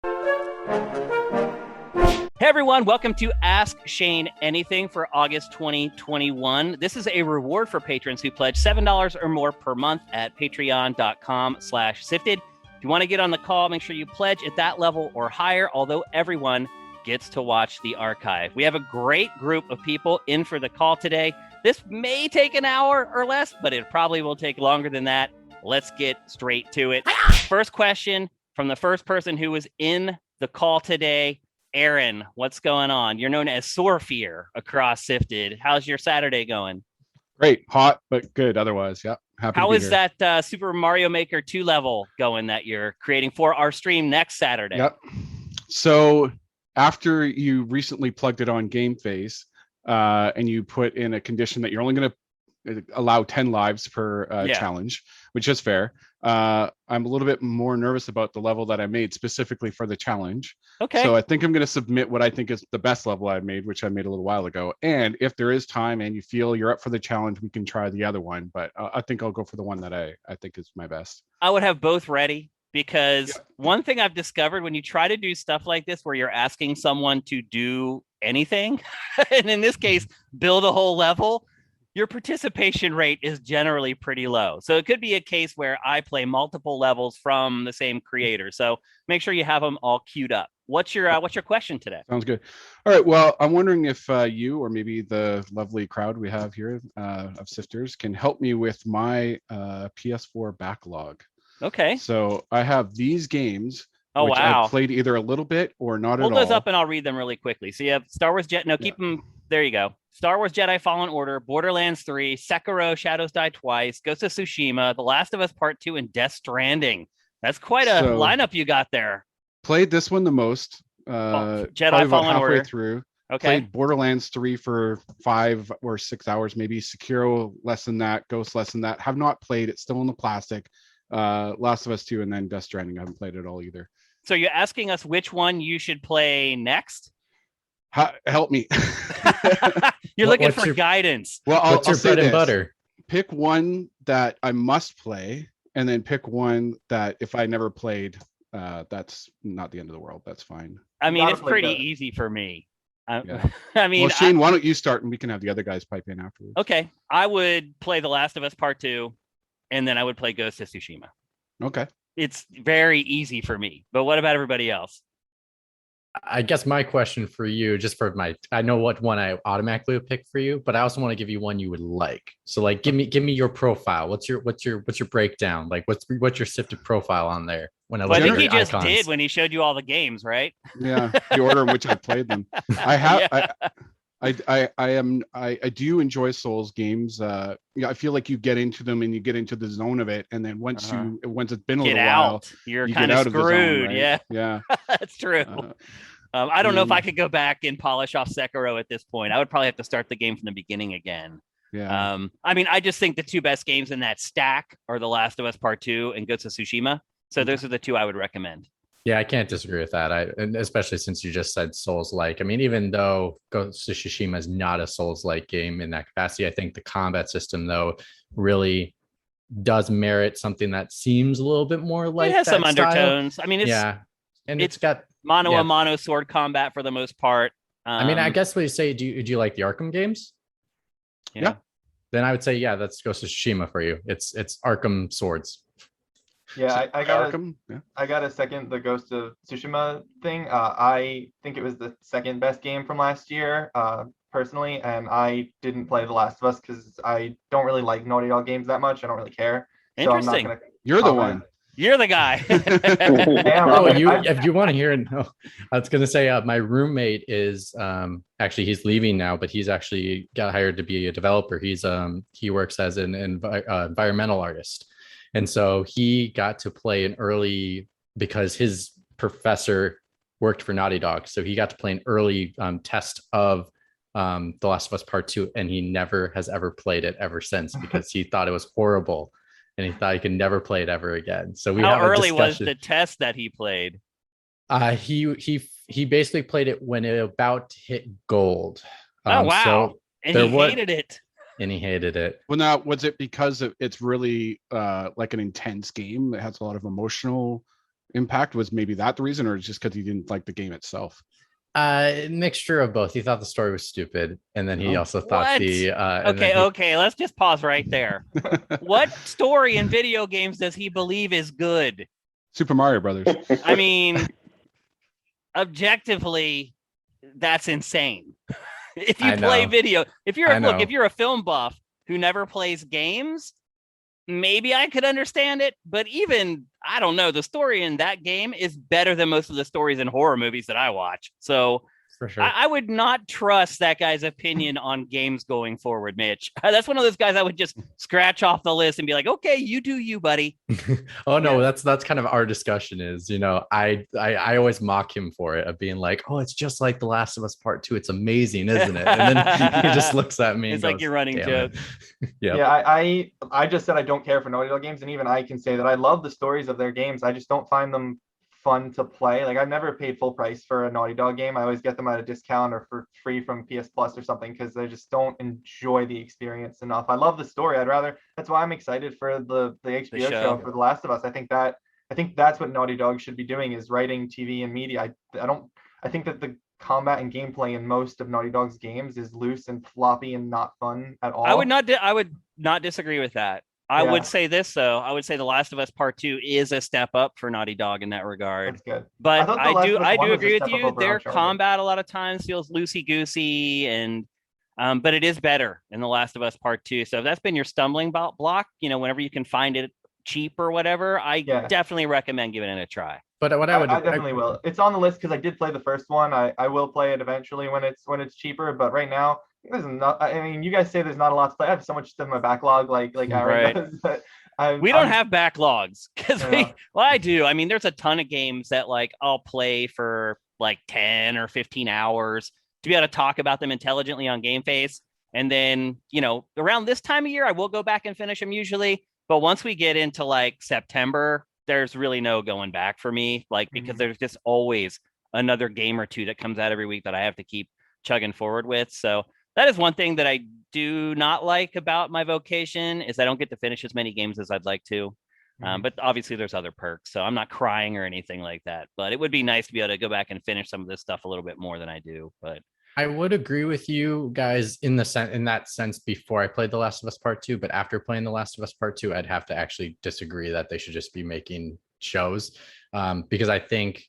Hey everyone, welcome to Ask Shane Anything for August 2021. This is a reward for patrons who pledge $7 or more per month at patreon.com/sifted. If you want to get on the call, make sure you pledge at that level or higher, although everyone gets to watch the archive. We have a great group of people in for the call today. This may take an hour or less, but it probably will take longer than that. Let's get straight to it. First question from the first person who was in the call today. Aaron, what's going on? You're known as Sorefear across Sifted. How's your Saturday going? Great, hot, but good otherwise. Yeah, happy. How is that Super Mario Maker 2 level going that you're creating for our stream next Saturday? Yep. So after you recently plugged it on Game Face and you put in a condition that you're only going to allow 10 lives per challenge, which is fair. I'm a little bit more nervous about the level that I made specifically for the challenge. Okay. So I think I'm going to submit what I think is the best level I made, which I made a little while ago. And if there is time and you feel you're up for the challenge, we can try the other one. But I think I'll go for the one that I think is my best. I would have both ready because one thing I've discovered when you try to do stuff like this, where you're asking someone to do anything, and in this case, build a whole level, your participation rate is generally pretty low. So it could be a case where I play multiple levels from the same creator. So make sure you have them all queued up. What's your question today? Sounds good. All right. Well, I'm wondering if you or maybe the lovely crowd we have here of sifters can help me with my PS4 backlog. Okay. So I have these games. Oh, which wow. I've played either a little bit or not at all. Hold those up and I'll read them really quickly. So you have Star Wars Jet. No, keep them. There you go. Star Wars Jedi Fallen Order, Borderlands 3, Sekiro, Shadows Die Twice, Ghost of Tsushima, The Last of Us Part 2, and Death Stranding. That's quite a lineup you got there. Played this one the most. Jedi Fallen Order. Through. Okay. Played Borderlands 3 for 5 or 6 hours, maybe. Sekiro less than that. Ghost less than that. Have not played it. Still in the plastic. Last of Us 2 and then Death Stranding. I haven't played it all either. So you're asking us which one you should play next? Help me. You're looking for guidance. Well, what's your bread and butter? Pick one that I must play, and then pick one that if I never played, that's not the end of the world. That's fine. I mean, it's pretty easy for me. Yeah. I mean, well, Shane, why don't you start, and we can have the other guys pipe in afterwards. Okay, I would play The Last of Us Part 2, and then I would play Ghost of Tsushima. Okay. It's very easy for me, but what about everybody else? I guess my question for you, just for I know what one I automatically would pick for you, but I also want to give you one you would like. So like, give me your profile. What's your breakdown? Like, what's your sifted profile on there? When I think he just did when he showed you all the games, right? Yeah, the order in which I played them. I have. Yeah. I do enjoy Souls games. I feel like you get into them and you get into the zone of it, and then once it's been a little while, you're kind of screwed. Zone, right? Yeah, that's true. I don't know if I could go back and polish off Sekiro at this point. I would probably have to start the game from the beginning again. Yeah. I mean, I just think the two best games in that stack are The Last of Us Part 2 and Ghost of Tsushima. So those are the two I would recommend. Yeah, I can't disagree with that. And especially since you just said Souls-like. I mean, even though Ghost of Tsushima is not a Souls-like game in that capacity, I think the combat system, though, really does merit something that seems a little bit more like it has some style. Undertones. I mean, it's got mano a mano sword combat for the most part. I mean, I guess what you say, do you like the Arkham games? Yeah. Then I would say, yeah, that's Ghost of Tsushima for you. It's Arkham swords. Yeah, I gotta second the Ghost of Tsushima thing. I think it was the second best game from last year, personally, and I didn't play The Last of Us because I don't really like Naughty Dog games that much. I don't really care. Interesting. So I'm not gonna You're the one. You're the guy. If you want to hear it, no. I was going to say my roommate is actually he's leaving now, but he's actually got hired to be a developer. He works as an environmental artist, and so he got to play an early because his professor worked for Naughty Dog, so he got to play an early test of The Last of Us Part 2, and he never has ever played it ever since because he thought it was horrible. And he thought he could never play it ever again. So how early was the test that he played? He basically played it when it about hit gold. Oh wow! So and he hated it. And he hated it. Well, now was it because it's really like an intense game that has a lot of emotional impact? Was maybe that the reason, or just because he didn't like the game itself? Mixture of both. He thought the story was stupid, and then he also thought What? Okay, let's just pause right there. What story in video games does he believe is good? Super Mario Brothers. I mean, objectively, that's insane. If you play video, if you're a film buff who never plays games, maybe I could understand it. But even, I don't know, the story in that game is better than most of the stories in horror movies that I watch. So for sure, I would not trust that guy's opinion on games going forward, Mitch. That's one of those guys I would just scratch off the list and be like, okay, you do you, buddy. Oh no, that's kind of our discussion is, I always mock him for it, of being like, oh, it's just like The Last of Us Part 2. It's amazing, isn't it? And then he just looks at me. It's and like your running joke. Yeah, I just said I don't care for Naughty Dog games, and even I can say that I love the stories of their games. I just don't find them fun to play. Like, I've never paid full price for a Naughty Dog game. I always get them at a discount or for free from PS Plus or something, because I just don't enjoy the experience enough. I love the story. That's why I'm excited for the HBO show for The Last of Us. I think that's what Naughty Dog should be doing, is writing TV and media. I think that the combat and gameplay in most of Naughty Dog's games is loose and floppy and not fun at all. I would not disagree with that. I would say this, though. I would say The Last of Us Part 2 is a step up for Naughty Dog in that regard. That's good. But I do agree with you. Their combat a lot of times feels loosey-goosey, and but it is better in The Last of Us Part 2. So if that's been your stumbling block, whenever you can find it cheap or whatever, I definitely recommend giving it a try. But what I definitely will. It's on the list because I did play the first one. I will play it eventually when it's cheaper. But right now, there's not. I mean, you guys say there's not a lot to play. I have so much stuff in my backlog, like Aaron does. But we don't have backlogs because I do. I mean, there's a ton of games that like I'll play for like 10 or 15 hours to be able to talk about them intelligently on Game Face. And then, around this time of year, I will go back and finish them usually. But once we get into like September, there's really no going back for me, because there's just always another game or two that comes out every week that I have to keep chugging forward with. So that is one thing that I do not like about my vocation, is I don't get to finish as many games as I'd like to. But obviously there's other perks, so I'm not crying or anything like that. But it would be nice to be able to go back and finish some of this stuff a little bit more than I do. But I would agree with you guys in that sense before I played The Last of Us Part 2, but after playing The Last of Us Part 2, I'd have to actually disagree that they should just be making shows, because I think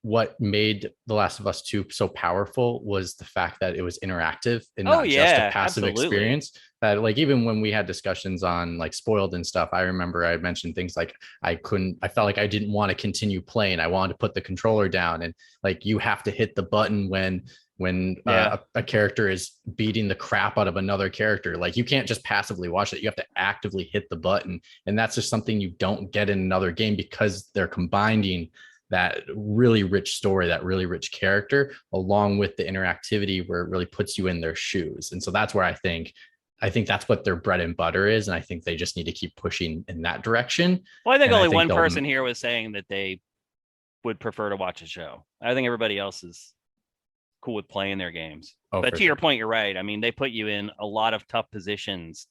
what made The Last of Us 2 so powerful was the fact that it was interactive and not just a passive experience. That, like, even when we had discussions on like Spoiled and stuff, I remember I mentioned things like I felt like I didn't want to continue playing. I wanted to put the controller down, and like you have to hit the button when a character is beating the crap out of another character. Like, you can't just passively watch it. You have to actively hit the button. And that's just something you don't get in another game, because they're combining that really rich story, that really rich character, along with the interactivity where it really puts you in their shoes. And so that's where I think that's what their bread and butter is. And I think they just need to keep pushing in that direction. Well, I think only one person here was saying that they would prefer to watch a show. I think everybody else is cool with playing their games. But to your point, you're right. I mean, they put you in a lot of tough positions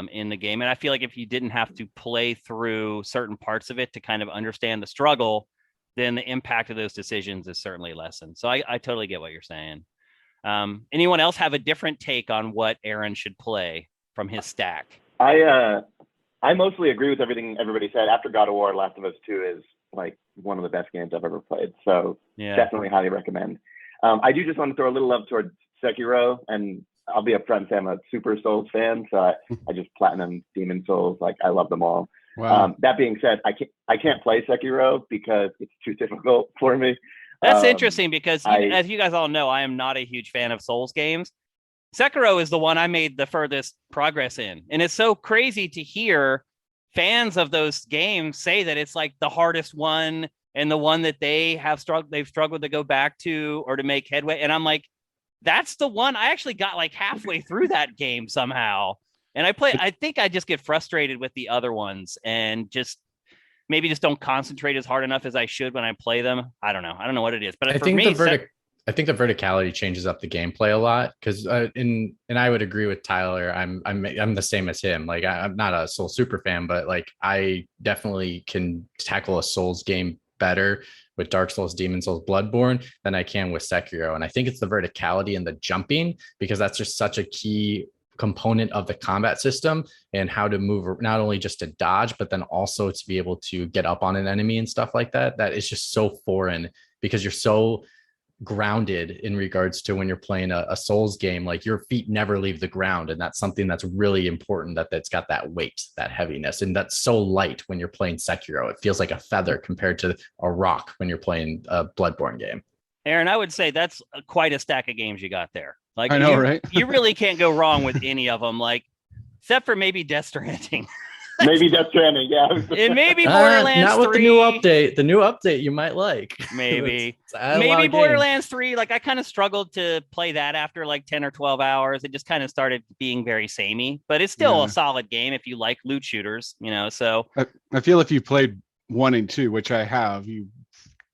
in the game. And I feel like if you didn't have to play through certain parts of it to kind of understand the struggle, then the impact of those decisions is certainly lessened. So I totally get what you're saying. Anyone else have a different take on what Aaron should play from his stack? I mostly agree with everything everybody said. After God of War, Last of Us 2 is like one of the best games I've ever played. So definitely highly recommend. I do just want to throw a little love towards Sekiro, and I'll be upfront and say I'm a super Souls fan. So I just platinum Demon Souls. Like, I love them all. Wow. That being said, I can't play Sekiro because it's too difficult for me. That's interesting, because as you guys all know, I am not a huge fan of Souls games. Sekiro is the one I made the furthest progress in. And it's so crazy to hear fans of those games say that it's like the hardest one and the one that they've struggled to go back to or to make headway. And I'm like, that's the one. I actually got like halfway through that game somehow. And I think I just get frustrated with the other ones and just don't concentrate as hard enough as I should when I play them. I don't know what it is, but I think the verticality changes up the gameplay a lot, because and I would agree with Tyler. I'm the same as him. Like, I'm not a Soul super fan, but like I definitely can tackle a Souls game better with Dark Souls, Demon Souls, Bloodborne than I can with Sekiro. And I think it's the verticality and the jumping, because that's just such a key component of the combat system, and how to move, not only just to dodge, but then also to be able to get up on an enemy and stuff like that. That is just so foreign, because you're so grounded in regards to when you're playing a Souls game, like your feet never leave the ground. And that's something that's really important, that's got that weight, that heaviness. And that's so light when you're playing Sekiro. It feels like a feather compared to a rock when you're playing a Bloodborne game. Aaron, I would say that's quite a stack of games you got there. Like, I know, right? You really can't go wrong with any of them, like, except for maybe Death Stranding. Maybe Death Stranding, yeah. And maybe Borderlands 3. Not with the new update. The new update you might like. Maybe. Maybe Borderlands 3. Like, I kind of struggled to play that after like 10 or 12 hours. It just kind of started being very samey, but it's still a solid game if you like loot shooters, so. I feel if you played 1 and 2, which I have, you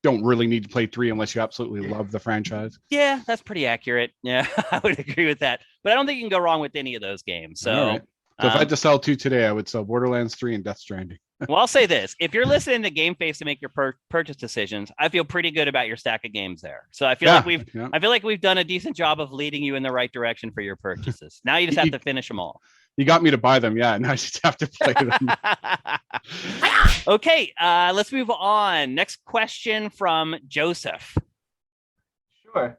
don't really need to play 3 unless you absolutely love the franchise. Yeah, that's pretty accurate. Yeah, I would agree with that. But I don't think you can go wrong with any of those games. So. So if I had to sell 2 today, I would sell Borderlands 3 and Death Stranding. Well, I'll say this. If you're listening to Game Face to make your purchase decisions, I feel pretty good about your stack of games there. So I feel like we've done a decent job of leading you in the right direction for your purchases. Now you just have to finish them all. You got me to buy them. Yeah. Now I just have to play them. Okay. Let's move on. Next question from Joseph. Sure.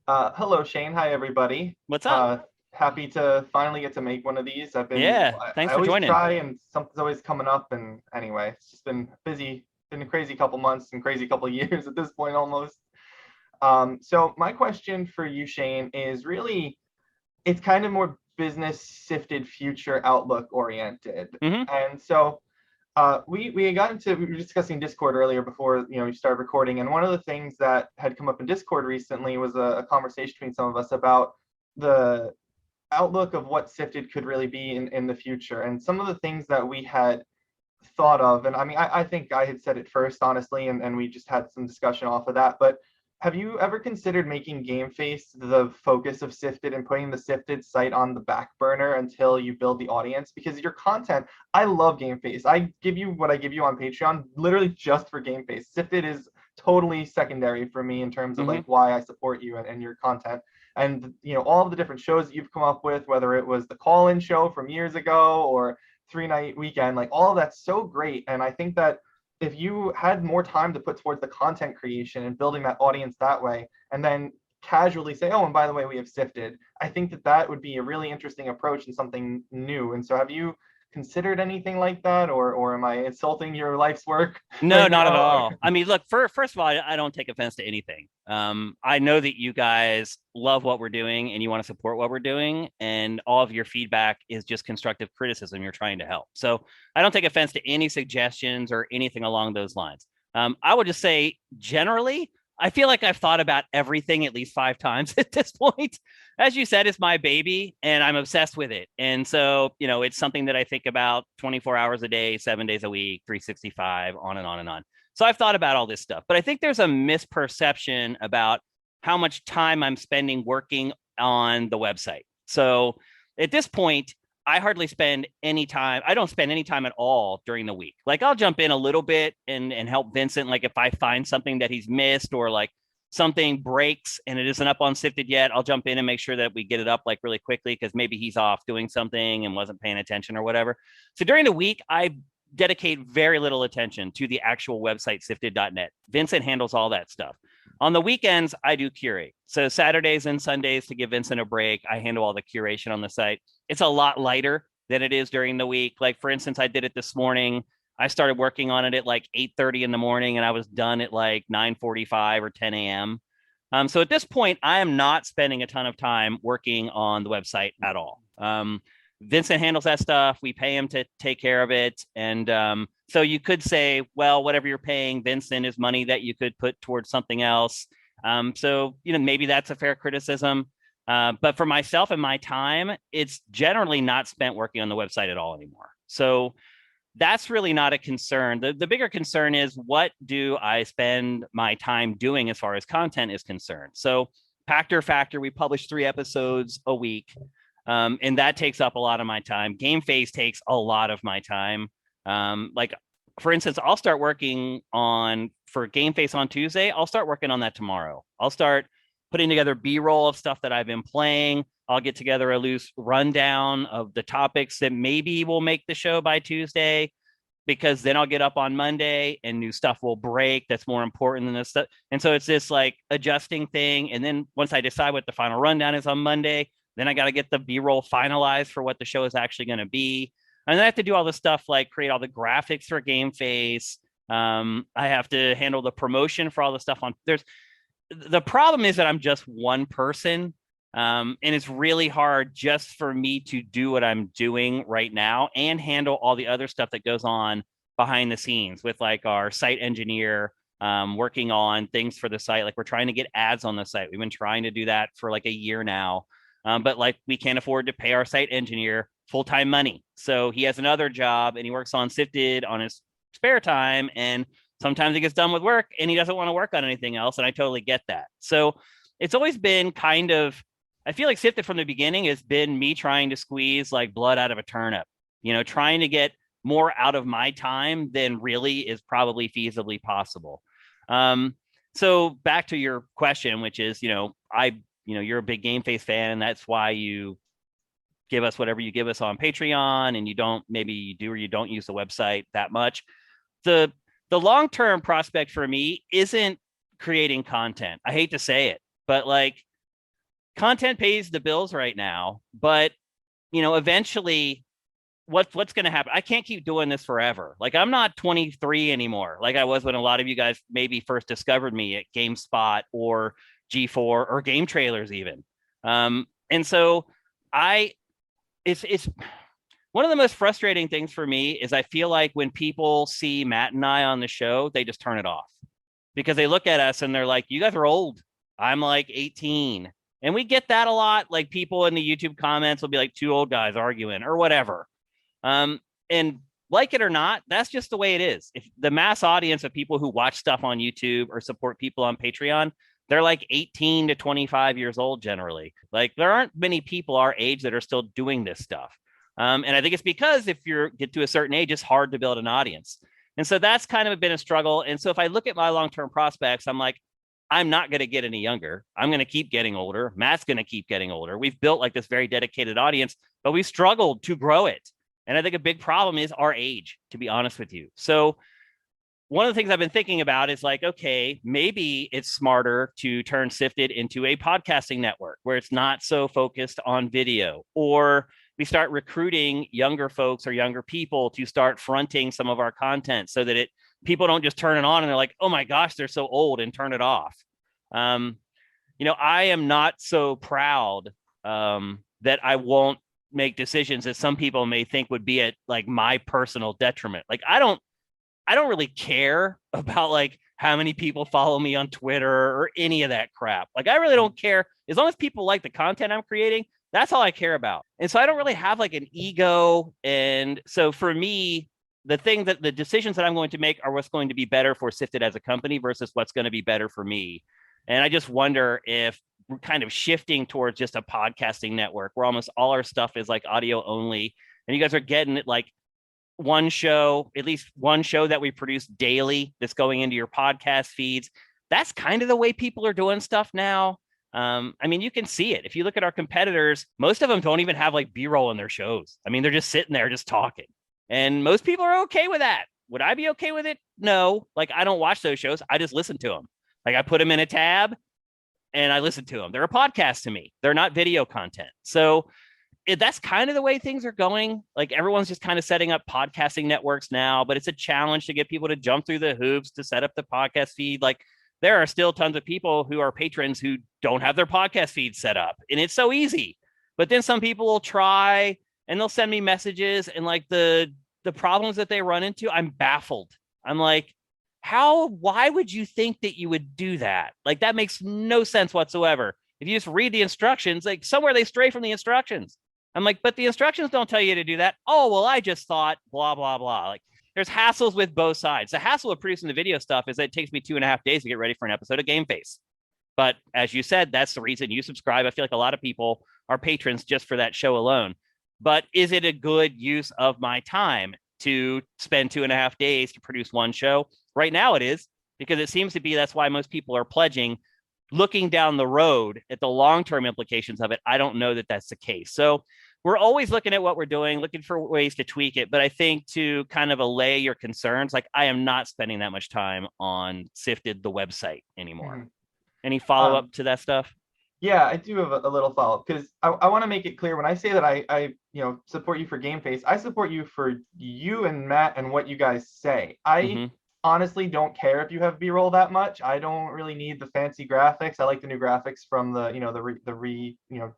Hello, Shane. Hi, everybody. What's up? Happy to finally get to make one of these. Thanks for joining. I always try, and something's always coming up. And anyway, it's just been busy, been a crazy couple months and crazy couple years at this point almost. So my question for you, Shane, is really, it's kind of more business sifted, future outlook oriented. Mm-hmm. And so we were discussing Discord earlier before we started recording, and one of the things that had come up in Discord recently was a conversation between some of us about the outlook of what sifted could really be in the future, and some of the things that we had thought of. And I mean, I think I had said it first, honestly, and we just had some discussion off of that. But have you ever considered making Game Face the focus of Sifted and putting the Sifted site on the back burner until you build the audience? Because your content, I love Game Face. I give you what I give you on Patreon literally just for Game Face. Sifted is totally secondary for me in terms of like why I support you and your content. And all of the different shows that you've come up with, whether it was the call-in show from years ago or 3-night weekend, like all of that's so great. And I think that if you had more time to put towards the content creation and building that audience that way, and then casually say, oh, and by the way, we have Sifted, I think that would be a really interesting approach and something new. And so have you considered anything like that, or am I insulting your life's work? No, not at all. I mean, look, first of all, I don't take offense to anything. I know that you guys love what we're doing and you want to support what we're doing, and all of your feedback is just constructive criticism. You're trying to help. So I don't take offense to any suggestions or anything along those lines. I would just say generally, I feel like I've thought about everything at least 5 times at this point. As you said, it's my baby and I'm obsessed with it. And so, it's something that I think about 24 hours a day, 7 days a week, 365, on and on and on. So I've thought about all this stuff, but I think there's a misperception about how much time I'm spending working on the website. So at this point, I hardly spend any time. I don't spend any time at all during the week. Like, I'll jump in a little bit and help Vincent. Like, if I find something that he's missed, or like something breaks and it isn't up on Sifted yet, I'll jump in and make sure that we get it up like really quickly, because maybe he's off doing something and wasn't paying attention or whatever. So during the week, I dedicate very little attention to the actual website, sifted.net. Vincent handles all that stuff. On the weekends, I do curate. So Saturdays and Sundays, to give Vincent a break, I handle all the curation on the site. It's a lot lighter than it is during the week. Like, for instance, I did it this morning. I started working on it at like 8:30 in the morning, and I was done at like 9:45 or 10 a.m. So at this point, I am not spending a ton of time working on the website at all. Vincent handles that stuff. We pay him to take care of it. And so you could say, well, whatever you're paying Vincent is money that you could put towards something else. So, maybe that's a fair criticism. But for myself and my time, it's generally not spent working on the website at all anymore. So that's really not a concern. The bigger concern is, what do I spend my time doing as far as content is concerned? So Pactor Factor, we publish 3 episodes a week. And that takes up a lot of my time. Game Face takes a lot of my time. Like, for instance, I'll start working on for Game Face on Tuesday. I'll start working on that tomorrow. I'll start putting together B-roll of stuff that I've been playing. I'll get together a loose rundown of the topics that maybe will make the show by Tuesday, because then I'll get up on Monday and new stuff will break that's more important than this stuff. And so it's this like adjusting thing. And then once I decide what the final rundown is on Monday, then I got to get the B-roll finalized for what the show is actually going to be. And then I have to do all this stuff like create all the graphics for Game Face. I have to handle the promotion for all the stuff on the problem is that I'm just one person. And it's really hard just for me to do what I'm doing right now and handle all the other stuff that goes on behind the scenes with like our site engineer working on things for the site. Like we're trying to get ads on the site. We've been trying to do that for like a year now. But like we can't afford to pay our site engineer full-time money. So he has another job and he works on SIFTD on his spare time. And sometimes he gets done with work and he doesn't want to work on anything else. And I totally get that. So it's always been kind of, I feel like SIFTD from the beginning has been me trying to squeeze like blood out of a turnip, trying to get more out of my time than really is probably feasibly possible. So back to your question, which is, you're a big Game Face fan and that's why you give us whatever you give us on Patreon, and maybe you do or you don't use the website that much. The long-term prospect for me isn't creating content. I hate to say it, but like content pays the bills right now, but eventually what's going to happen? I can't keep doing this forever. Like I'm not 23 anymore. Like I was when a lot of you guys maybe first discovered me at GameSpot or G4 or Game Trailers even. And so it's one of the most frustrating things for me is I feel like when people see Matt and I on the show, they just turn it off because they look at us and they're like, you guys are old. I'm like 18. And we get that a lot. Like people in the YouTube comments will be like two old guys arguing or whatever. And like it or not, that's just the way it is. If the mass audience of people who watch stuff on YouTube or support people on Patreon, they're like 18 to 25 years old generally. Like there aren't many people our age that are still doing this stuff. And I think it's because if you get to a certain age, it's hard to build an audience. And so that's kind of been a struggle. And so if I look at my long-term prospects, I'm like, I'm not going to get any younger. I'm going to keep getting older. Matt's going to keep getting older. We've built like this very dedicated audience, but we struggled to grow it. And I think a big problem is our age, to be honest with you. So one of the things I've been thinking about is like, okay, maybe it's smarter to turn SIFTD into a podcasting network where it's not so focused on video, or we start recruiting younger folks or younger people to start fronting some of our content so that people don't just turn it on and they're like, oh my gosh, they're so old, and turn it off. I am not so proud that I won't make decisions that some people may think would be at like my personal detriment. Like I don't really care about like how many people follow me on Twitter or any of that crap. Like I really don't care. As long as people like the content I'm creating, that's all I care about. And so I don't really have like an ego. And so for me, the decisions that I'm going to make are what's going to be better for SIFTD as a company versus what's going to be better for me. And I just wonder if we're kind of shifting towards just a podcasting network where almost all our stuff is like audio only. And you guys are getting it like at least one show that we produce daily that's going into your podcast feeds. That's kind of the way people are doing stuff now. I mean, you can see it. If you look at our competitors, most of them don't even have like B-roll in their shows. I mean, they're just sitting there just talking. And most people are okay with that. Would I be okay with it? No. Like, I don't watch those shows. I just listen to them. Like, I put them in a tab and I listen to them. They're a podcast to me. They're not video content. So that's kind of the way things are going. Like, everyone's just kind of setting up podcasting networks now, but it's a challenge to get people to jump through the hoops to set up the podcast feed. Like, there are still tons of people who are patrons who don't have their podcast feed set up, and it's so easy. But then some people will try and they'll send me messages, and like the problems that they run into, I'm baffled. I'm like, why would you think that you would do that? Like, that makes no sense whatsoever. If you just read the instructions, like somewhere they stray from the instructions. I'm like, but the instructions don't tell you to do that. Oh, well, I just thought blah, blah, blah. Like, there's hassles with both sides. The hassle of producing the video stuff is that it takes me 2.5 days to get ready for an episode of Game Face. But as you said, that's the reason you subscribe. I feel like a lot of people are patrons just for that show alone. But is it a good use of my time? to spend 2.5 days to produce one show. Right now it is, because it seems to be that's why most people are pledging. Looking down the road at the long-term implications of it, I don't know that that's the case. So we're always looking at what we're doing, looking for ways to tweak it. But I think to kind of allay your concerns, like I am not spending that much time on Sifted, the website anymore. Mm-hmm. Any follow-up to that stuff? Yeah, I do have a little follow-up, because I want to make it clear when I say that I support you for Game Face, I support you for you and Matt and what you guys say. I honestly don't care if you have B-roll that much. I don't really need the fancy graphics. I like the new graphics from the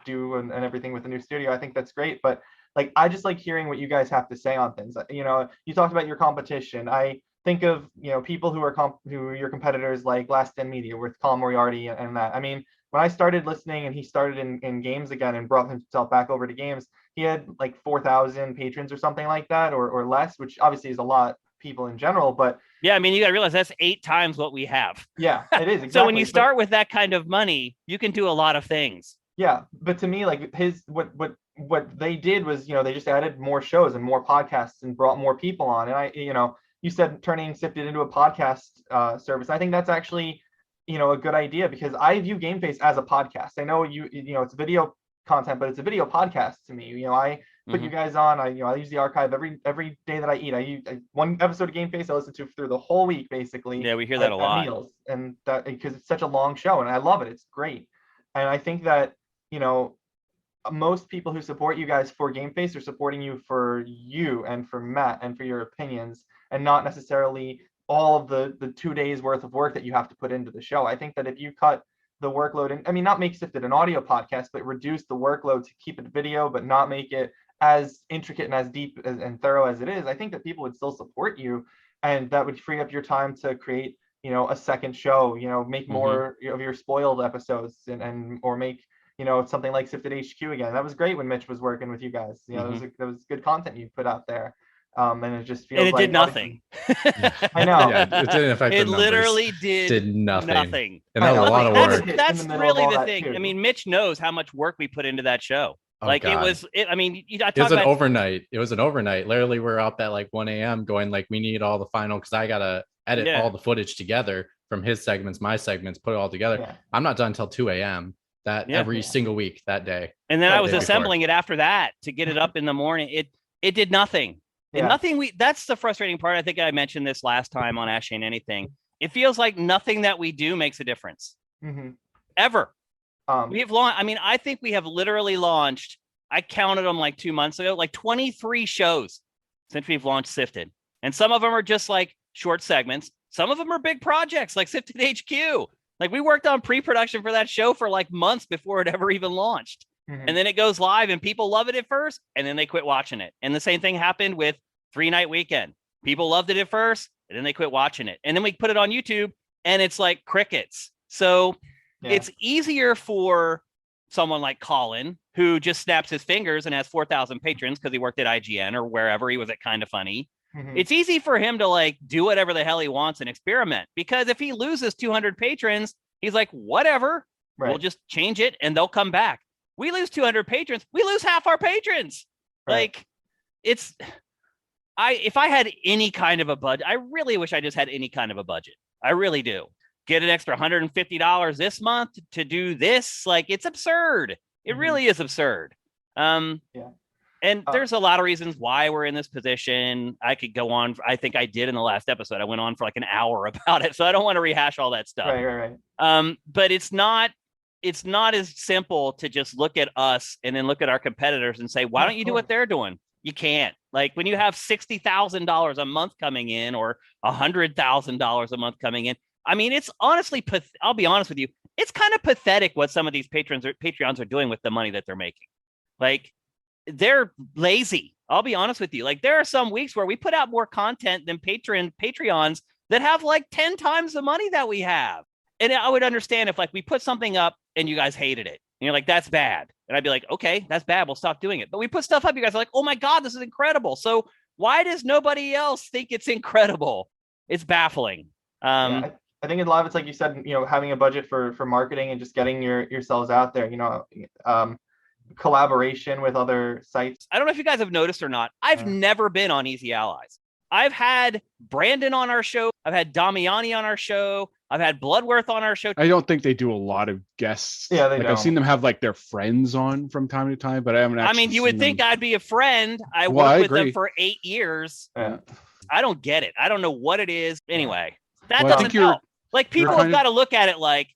do and everything with the new studio. I think that's great. But like, I just like hearing what you guys have to say on things. You talked about your competition. I think of people who are your competitors, like Last Stand Media with Colin Moriarty and that. I mean, when I started listening and he started in games again and brought himself back over to games, he had like 4,000 patrons or something like that, or less, which obviously is a lot people in general. But yeah, I mean, you got to realize that's 8 times what we have. Yeah, it is. Exactly. So when you start with that kind of money, you can do a lot of things. Yeah, but to me, like what they did was, they just added more shows and more podcasts and brought more people on. And you said turning Sifted into a podcast service. I think that's actually, a good idea, because I view Game Face as a podcast. I know it's video content, but it's a video podcast to me. I put you guys on. I use the archive every day that I eat. I use one episode of Game Face I listen to through the whole week, basically. Yeah, we hear that a lot. Meals, and that because it's such a long show, and I love it. It's great, and I think that most people who support you guys for Game Face are supporting you for you and for Matt and for your opinions, and not necessarily all of the 2 days worth of work that you have to put into the show. I think that if you cut the workload, and I mean, not make Sifted an audio podcast, but reduce the workload to keep it video, but not make it as intricate and as deep and thorough as it is, I think that people would still support you, and that would free up your time to create, a second show, make more of your spoiled episodes or make, something like Sifted HQ again. That was great when Mitch was working with you guys. That was good content you put out there. And it just feels it did nothing. I know. Yeah, it didn't affect it the literally did nothing. And that was a lot of work. That's really the thing. Too. I mean, Mitch knows how much work we put into that show. Oh, like God. it was an overnight. It was an overnight. Literally, we're up at like 1 a.m. going like, we need all the final, because I gotta edit all the footage together from his segments, my segments, put it all together. Yeah. I'm not done until 2 a.m. every single week that day. And then I was assembling it after that to get it up in the morning. It did nothing. Yeah. Nothing. That's the frustrating part. I think I mentioned this last time on Ask Shane Anything. It feels like nothing that we do makes a difference ever. We've launched. I mean, I think we have literally launched. I counted them like 2 months ago, like 23 shows since we've launched Sifted, and some of them are just like short segments. Some of them are big projects, like Sifted HQ. Like we worked on pre-production for that show for like months before it ever even launched. And then it goes live and people love it at first and then they quit watching it. And the same thing happened with 3 Night Weekend. People loved it at first and then they quit watching it. And then we put it on YouTube and it's like crickets. So it's easier for someone like Colin, who just snaps his fingers and has 4,000 patrons because he worked at IGN or wherever he was at Kinda Funny. It's easy for him to like do whatever the hell he wants and experiment, because if he loses 200 patrons, he's like, whatever, we'll just change it and they'll come back. We lose 200 patrons, we lose half our patrons. Right. Like if I had any kind of a budget, I really wish I just had any kind of a budget. I really do. Get an extra $150 this month to do this. Like it's absurd. It really is absurd. And there's a lot of reasons why we're in this position. I could go on. I think I did in the last episode. I went on for like an hour about it. So I don't want to rehash all that stuff. Right. But it's not as simple to just look at us and then look at our competitors and say, why don't you do what they're doing? You can't. Like when you have $60,000 a month coming in or $100,000 a month coming in. I mean, it's honestly, I'll be honest with you. It's kind of pathetic what some of these Patreons are doing with the money that they're making. Like they're lazy. I'll be honest with you. Like there are some weeks where we put out more content than Patreons that have like 10 times the money that we have. And I would understand if like we put something up and you guys hated it. And you're like, that's bad. And I'd be like, okay, that's bad. We'll stop doing it. But we put stuff up. You guys are like, oh my God, this is incredible. So why does nobody else think it's incredible? It's baffling. I think a lot of it's like you said, having a budget for marketing and just getting yourselves out there. collaboration with other sites. I don't know if you guys have noticed or not. I've never been on Easy Allies. I've had Brandon on our show. I've had Damiani on our show. I've had Bloodworth on our show. I don't think they do a lot of guests. Yeah, they don't. I've seen them have like their friends on from time to time, but I haven't actually you would think I'd be a friend. I Well, I worked with agree. them for 8 years. Yeah. I don't get it. I don't know what it is. Anyway, that Well, I doesn't think help. Like, people have kind got to look at it like,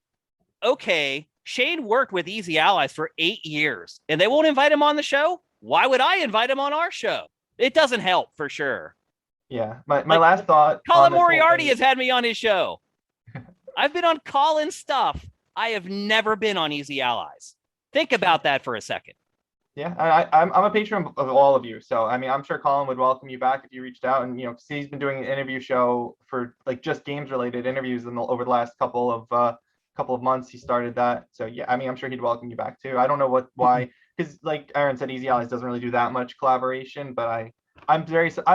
okay, Shane worked with Easy Allies for 8 years and they won't invite him on the show. Why would I invite him on our show? It doesn't help for sure. Yeah. My last thought. Colin Moriarty has had me on his show. I've been on Colin's stuff. I have never been on Easy Allies. Think about that for a second. Yeah, I'm a patron of all of you. So, I mean, I'm sure Colin would welcome you back if you reached out. And, he's been doing an interview show for like just games related interviews over the last couple of months. He started that. So, yeah, I mean, I'm sure he'd welcome you back too. I don't know why, because like Aaron said, Easy Allies doesn't really do that much collaboration, but I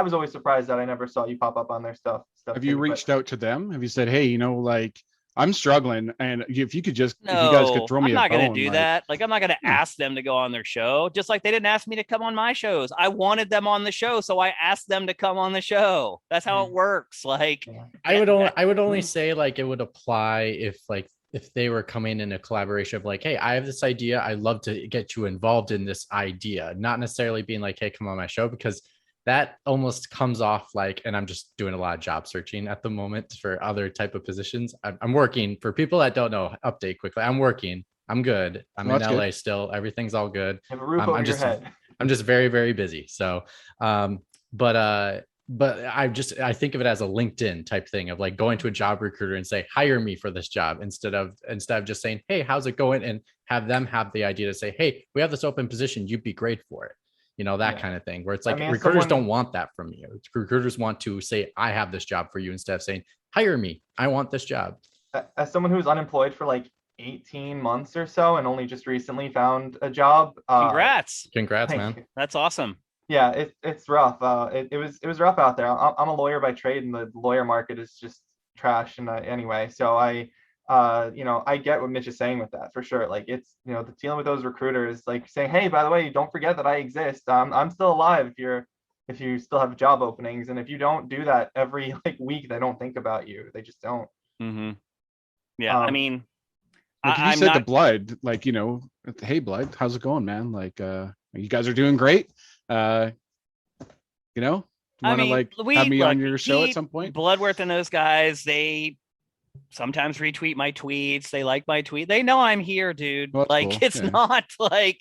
was always surprised that I never saw you pop up on their stuff. Have you reached out to them? Have you said, hey, like, I'm struggling, and if you could just, No, if you guys could throw me I'm not a bone, going to do that. Like, I'm not going to ask them to go on their show, just like they didn't ask me to come on my shows. I wanted them on the show, so I asked them to come on the show. That's how it works. Like, I would only say like it would apply if they were coming in a collaboration of like, hey, I have this idea. I'd love to get you involved in this idea, not necessarily being like, hey, come on my show, because that almost comes off like, and I'm just doing a lot of job searching at the moment for other type of positions. I'm working. For people that don't know, update quickly. I'm working. I'm good. I'm in LA still. Everything's all good. You have a roof over your head. I'm just very, very busy. So, but I think of it as a LinkedIn type thing of like going to a job recruiter and say, hire me for this job, instead of just saying, hey, how's it going? And have them have the idea to say, hey, we have this open position. You'd be great for it. That kind of thing, where it's like, recruiters don't want that from you. Recruiters want to say, I have this job for you, instead of saying, hire me. I want this job. As someone who's unemployed for like 18 months or so and only just recently found a job. Congrats, man. You. That's awesome. Yeah, it's rough. It was rough out there. I'm a lawyer by trade, and the lawyer market is just trash. And anyway, so I get what Mitch is saying with that for sure. Like, it's, dealing with those recruiters, like saying, hey, by the way, don't forget that I exist. I'm still alive if you still have job openings. And if you don't do that every week, they don't think about you. They just don't. Mm-hmm. Yeah. I mean, like you said to Blood, like, hey, Blood, how's it going, man? Like, you guys are doing great. Want to have me on your show at some point? Bloodworth and those guys, they sometimes retweet my tweets. They like my tweet. They know I'm here, dude. Well, like, cool. It's not like,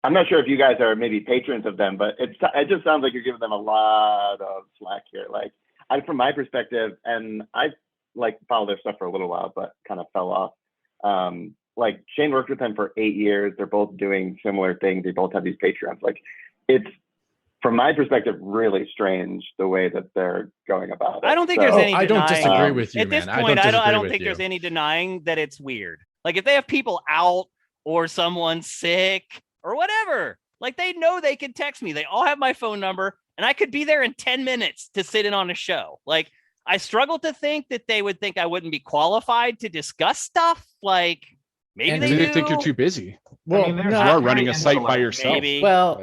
I'm not sure if you guys are maybe patrons of them, but it just sounds like you're giving them a lot of slack here. Like, from my perspective, and I followed their stuff for a little while, but kind of fell off. Like, Shane worked with them for 8 years. They're both doing similar things. They both have these Patreons. Like, it's, from my perspective, really strange the way that they're going about it. I don't think there's any denying. I don't disagree with you, at this man. point. I don't think there's any denying that it's weird. Like, if they have people out or someone's sick or whatever, like, they know they can text me. They all have my phone number, and I could be there in 10 minutes to sit in on a show. Like, I struggle to think that they would think I wouldn't be qualified to discuss stuff. Like, maybe they think you're too busy. Well, you are running a site by yourself. Maybe. Well,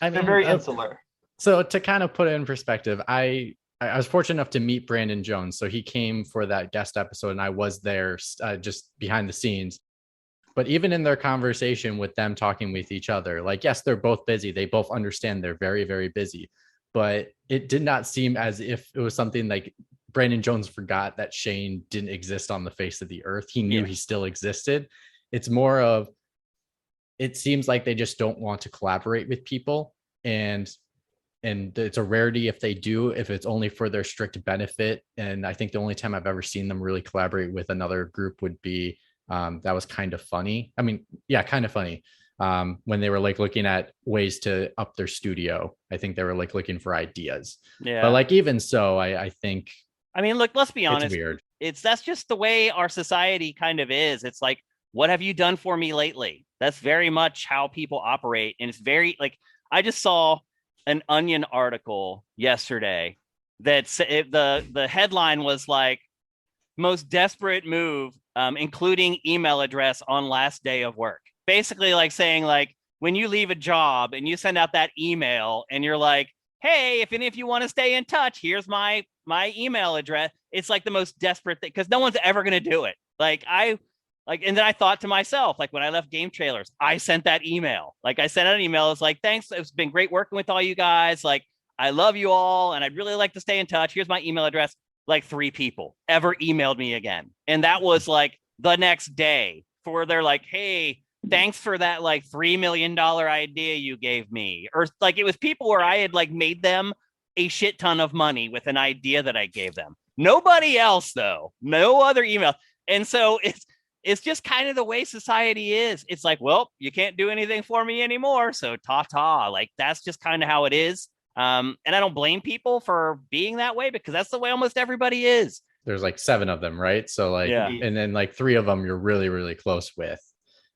I mean, they're very insular. So to kind of put it in perspective, I was fortunate enough to meet Brandon Jones. So he came for that guest episode, and I was there just behind the scenes. But even in their conversation with them talking with each other, like, yes, they're both busy. They both understand they're very, very busy. But it did not seem as if it was something like Brandon Jones forgot that Shane didn't exist on the face of the earth. He knew he still existed. It's more of, it seems like they just don't want to collaborate with people. And it's a rarity if they do, if it's only for their strict benefit. And I think the only time I've ever seen them really collaborate with another group would be, that was Kind of Funny. I mean, yeah, Kind of Funny. When they were like looking at ways to up their studio. I think they were like looking for ideas. Yeah. But like, even so, I think, I mean, look, let's be honest. It's weird. That's just the way our society kind of is. It's like, what have you done for me lately? That's very much how people operate. And it's very, like, I just saw an Onion article yesterday that the headline was like, most desperate move, including email address on last day of work. basically like saying like, when you leave a job and you send out that email and you're like, hey, if any of you want to stay in touch, here's my email address. It's like the most desperate thing because no one's ever going to do it. And then I thought to myself, like when I left Game Trailers, I sent that email. Like I sent out an email. It's like, thanks. It's been great working with all you guys. Like, I love you all. And I'd really like to stay in touch. Here's my email address. Like 3 people ever emailed me again. And that was like the next day for they're like, hey, thanks for that like $3 million idea you gave me. Or like it was people where I had like made them a shit ton of money with an idea that I gave them. Nobody else though, no other email. And so it's just kind of the way society is. It's like, well, you can't do anything for me anymore. So ta-ta, like that's just kind of how it is. And I don't blame people for being that way because that's the way almost everybody is. There's like 7 of them, right? So like, and then like 3 of them you're really, really close with.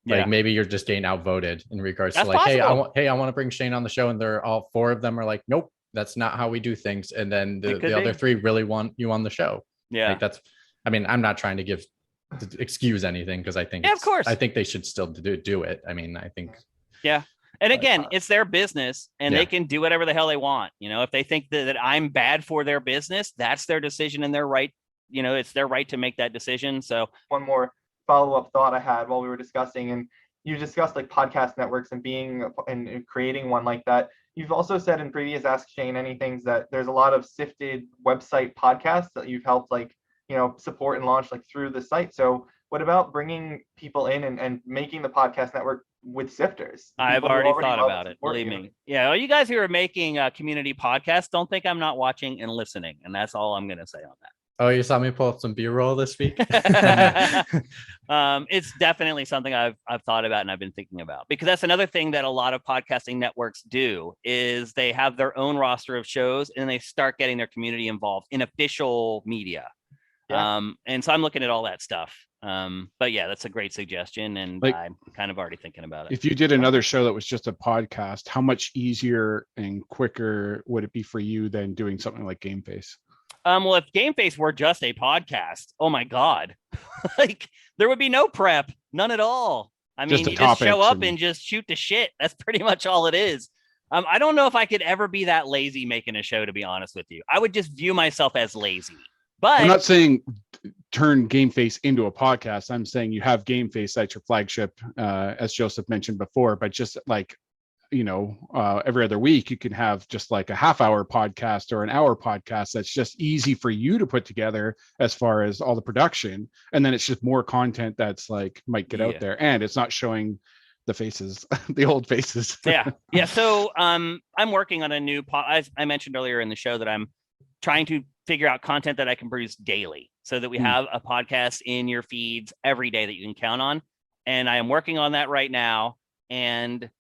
Like maybe you're just getting outvoted in regards to like, possible. I want to bring Shane on the show, and they're all 4 of them are like, nope, that's not how we do things. And then the other 3 really want you on the show. Yeah, like I'm not trying to excuse anything because I think of course I think they should still do it. I mean, I think and again, it's their business and they can do whatever the hell they want. You know, if they think that I'm bad for their business, that's their decision and their right. You know, it's their right to make that decision. So one more follow-up thought I had while we were discussing, and you discussed like podcast networks and being and creating one like that. You've also said in previous Ask Shane Anythings that there's a lot of SIFTD website podcasts that you've helped support and launch like through the site. So what about bringing people in and making the podcast network with sifters? I've already thought about it. Believe me. Yeah. All you guys who are making community podcasts, don't think I'm not watching and listening. And that's all I'm going to say on that. Oh, you saw me pull up some B-roll this week? It's definitely something I've thought about and I've been thinking about, because that's another thing that a lot of podcasting networks do is they have their own roster of shows and they start getting their community involved in official media. And so I'm looking at all that stuff. But yeah, that's a great suggestion. And I'm kind of already thinking about it. If you did another show that was just a podcast, how much easier and quicker would it be for you than doing something like Game Face? Well, if Game Face were just a podcast, oh my God, like there would be no prep, none at all. I mean, you just show up and just shoot the shit. That's pretty much all it is. I don't know if I could ever be that lazy making a show, to be honest with you. I would just view myself as lazy. But I'm not saying turn Game Face into a podcast. I'm saying you have Game Face, that's your flagship, as Joseph mentioned before, but just like, every other week you can have just like a half-hour podcast or an hour podcast that's just easy for you to put together as far as all the production, and then it's just more content that's like might get out there, and it's not showing the faces, the old faces. So I'm working on a new I mentioned earlier in the show that I'm trying to figure out content that I can produce daily so that we have a podcast in your feeds every day that you can count on, and I am working on that right now. And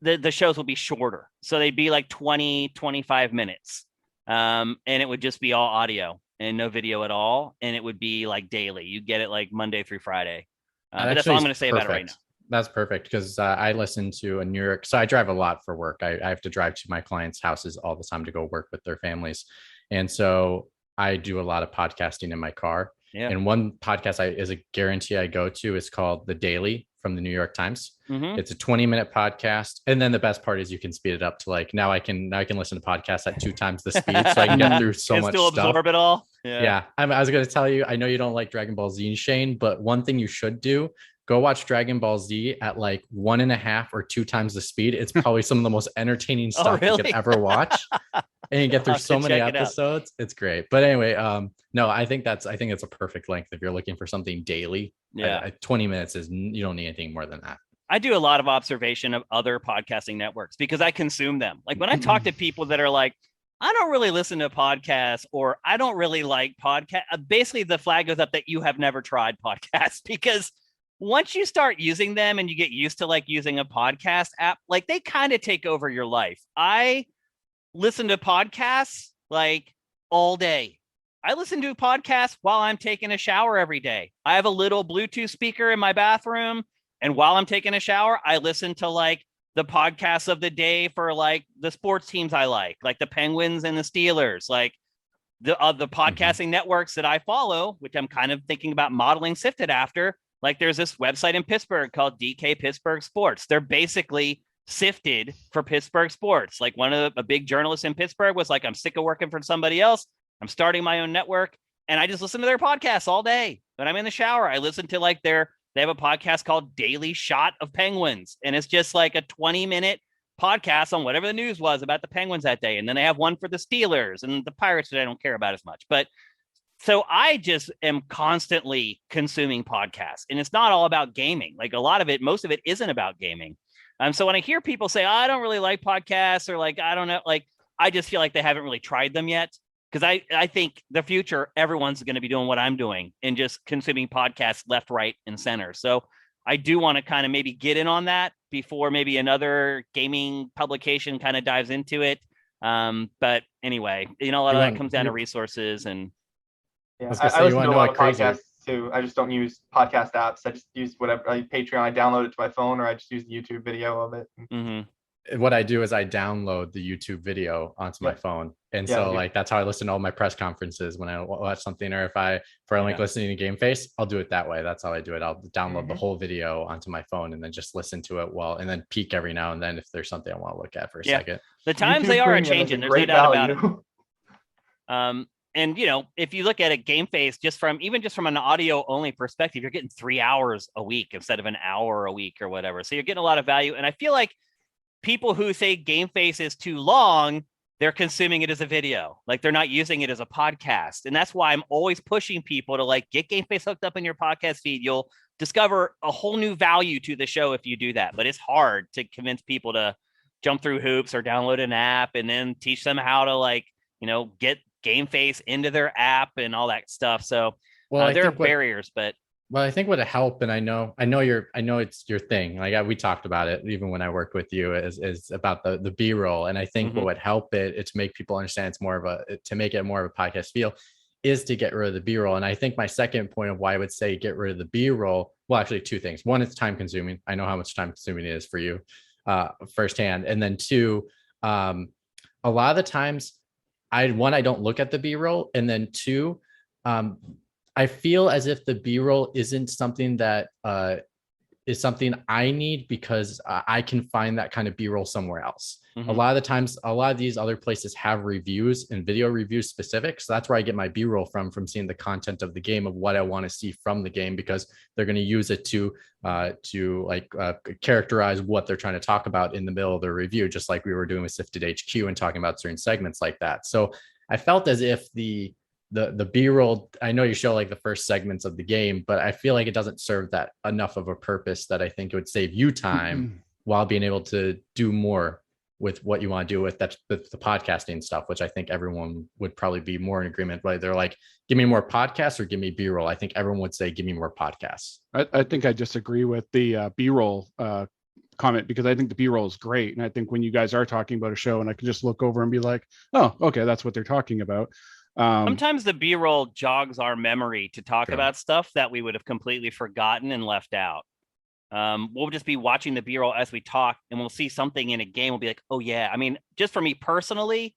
the shows will be shorter. So they'd be like 20, 25 minutes. And it would just be all audio and no video at all. And it would be like daily. You get it like Monday through Friday. But that's all I'm going to say about it right now. That's perfect, because I listen to a New York. So I drive a lot for work. I have to drive to my clients' houses all the time to go work with their families. And so I do a lot of podcasting in my car. Yeah. And one podcast is a guarantee I go to is called The Daily from the New York Times. Mm-hmm. It's a 20-minute podcast. And then the best part is you can speed it up to like, now I can listen to podcasts at 2 times the speed. So I can get through so much still stuff. Absorb it all. Yeah. I was going to tell you, I know you don't like Dragon Ball Z, Shane, but one thing you should do, go watch Dragon Ball Z at like 1.5 or 2 times the speed. It's probably some of the most entertaining stuff you could ever watch. And you get through so many episodes. It's great. But anyway, no, I think it's a perfect length if you're looking for something daily. 20 minutes you don't need anything more than that. I do a lot of observation of other podcasting networks because I consume them. Like when I talk to people that are like, I don't really listen to podcasts, or I don't really like podcasts. Basically, the flag goes up that you have never tried podcasts, because once you start using them and you get used to like using a podcast app, like they kind of take over your life. I listen to podcasts like all day. I listen to podcasts while I'm taking a shower every day. I have a little Bluetooth speaker in my bathroom, and while I'm taking a shower, I listen to like the podcasts of the day for like the sports teams I like the Penguins and the Steelers, like the podcasting networks that I follow, which I'm kind of thinking about modeling SIFTD after. Like there's this website in Pittsburgh called DK Pittsburgh Sports. They're basically sifted for Pittsburgh sports. Like a big journalist in Pittsburgh was like, I'm sick of working for somebody else. I'm starting my own network. And I just listen to their podcasts all day. When I'm in the shower, I listen to like they have a podcast called Daily Shot of Penguins. And it's just like a 20-minute podcast on whatever the news was about the Penguins that day. And then they have one for the Steelers and the Pirates that I don't care about as much. But so I just am constantly consuming podcasts, and it's not all about gaming. Like most of it isn't about gaming. So when I hear people say, oh, I don't really like podcasts, or like, I don't know, like, I just feel like they haven't really tried them yet. Because I think the future, everyone's going to be doing what I'm doing and just consuming podcasts left, right, and center. So I do want to kind of maybe get in on that before maybe another gaming publication kind of dives into it. But anyway, a lot of that comes down to resources and. Yeah, I listen to a lot of podcasts too. I just don't use podcast apps. I just use whatever, like Patreon. I download it to my phone, or I just use the YouTube video of it. Mm-hmm. What I do is I download the YouTube video onto my phone, and so like that's how I listen to all my press conferences when I watch something, or if I'm like listening to Game Face, I'll do it that way. That's how I do it. I'll download the whole video onto my phone and then just listen to it and then peek every now and then if there's something I want to look at for a second. The times they are changing. There's no doubt about it. And if you look at a Game Face just from an audio only perspective, you're getting 3 hours a week instead of an hour a week or whatever. So you're getting a lot of value. And I feel like people who say Game Face is too long, they're consuming it as a video. Like they're not using it as a podcast. And that's why I'm always pushing people to like get Game Face hooked up in your podcast feed. You'll discover a whole new value to the show if you do that. But it's hard to convince people to jump through hoops or download an app and then teach them how to get Game Face into their app and all that stuff. So there are barriers, but I think what help, and I know it's your thing. Like we talked about it even when I worked with you, is about the B-roll. And I think what would help it to make people understand to make it more of a podcast feel is to get rid of the B-roll. And I think my second point of why I would say get rid of the B-roll, well, actually two things. One, it's time consuming. I know how much time consuming it is for you firsthand. And then two, a lot of the times I don't look at the B-roll, and then two, I feel as if the B-roll isn't something that is something I need because I can find that kind of B-roll somewhere else. A lot of the times, a lot of these other places have reviews and video reviews specific. So that's where I get my B-roll from seeing the content of the game, of what I want to see from the game, because they're going to use it to characterize what they're trying to talk about in the middle of the review, just like we were doing with SIFTD HQ and talking about certain segments like that. So I felt as if the B-roll, I know you show like the first segments of the game, but I feel like it doesn't serve that enough of a purpose that I think it would save you time while being able to do more with what you want to do with the podcasting stuff, which I think everyone would probably be more in agreement. Right? They're like, give me more podcasts or give me B-roll. I think everyone would say, give me more podcasts. I think I disagree with the B-roll comment, because I think the B-roll is great. And I think when you guys are talking about a show and I can just look over and be like, oh, okay, that's what they're talking about. Sometimes the B-roll jogs our memory to talk about stuff that we would have completely forgotten and left out. We'll just be watching the B-roll as we talk, and we'll see something in a game. We'll be like, oh yeah. I mean, just for me personally,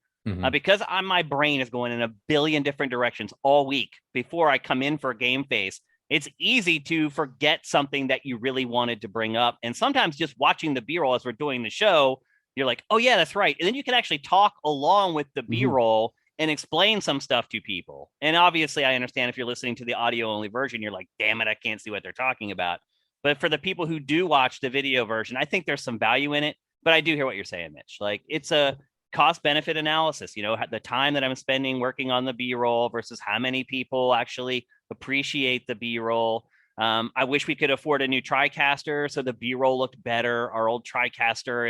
because my brain is going in a billion different directions all week before I come in for Game Face, it's easy to forget something that you really wanted to bring up. And sometimes just watching the B-roll as we're doing the show, you're like, oh yeah, that's right. And then you can actually talk along with the B-roll and explain some stuff to people. And obviously I understand if you're listening to the audio only version, you're like, damn it, I can't see what they're talking about. But for the people who do watch the video version, I think there's some value in it. But I do hear what you're saying, Mitch. Like, it's a cost benefit analysis, the time that I'm spending working on the B-roll versus how many people actually appreciate the B-roll. I wish we could afford a new TriCaster so the B-roll looked better. Our old TriCaster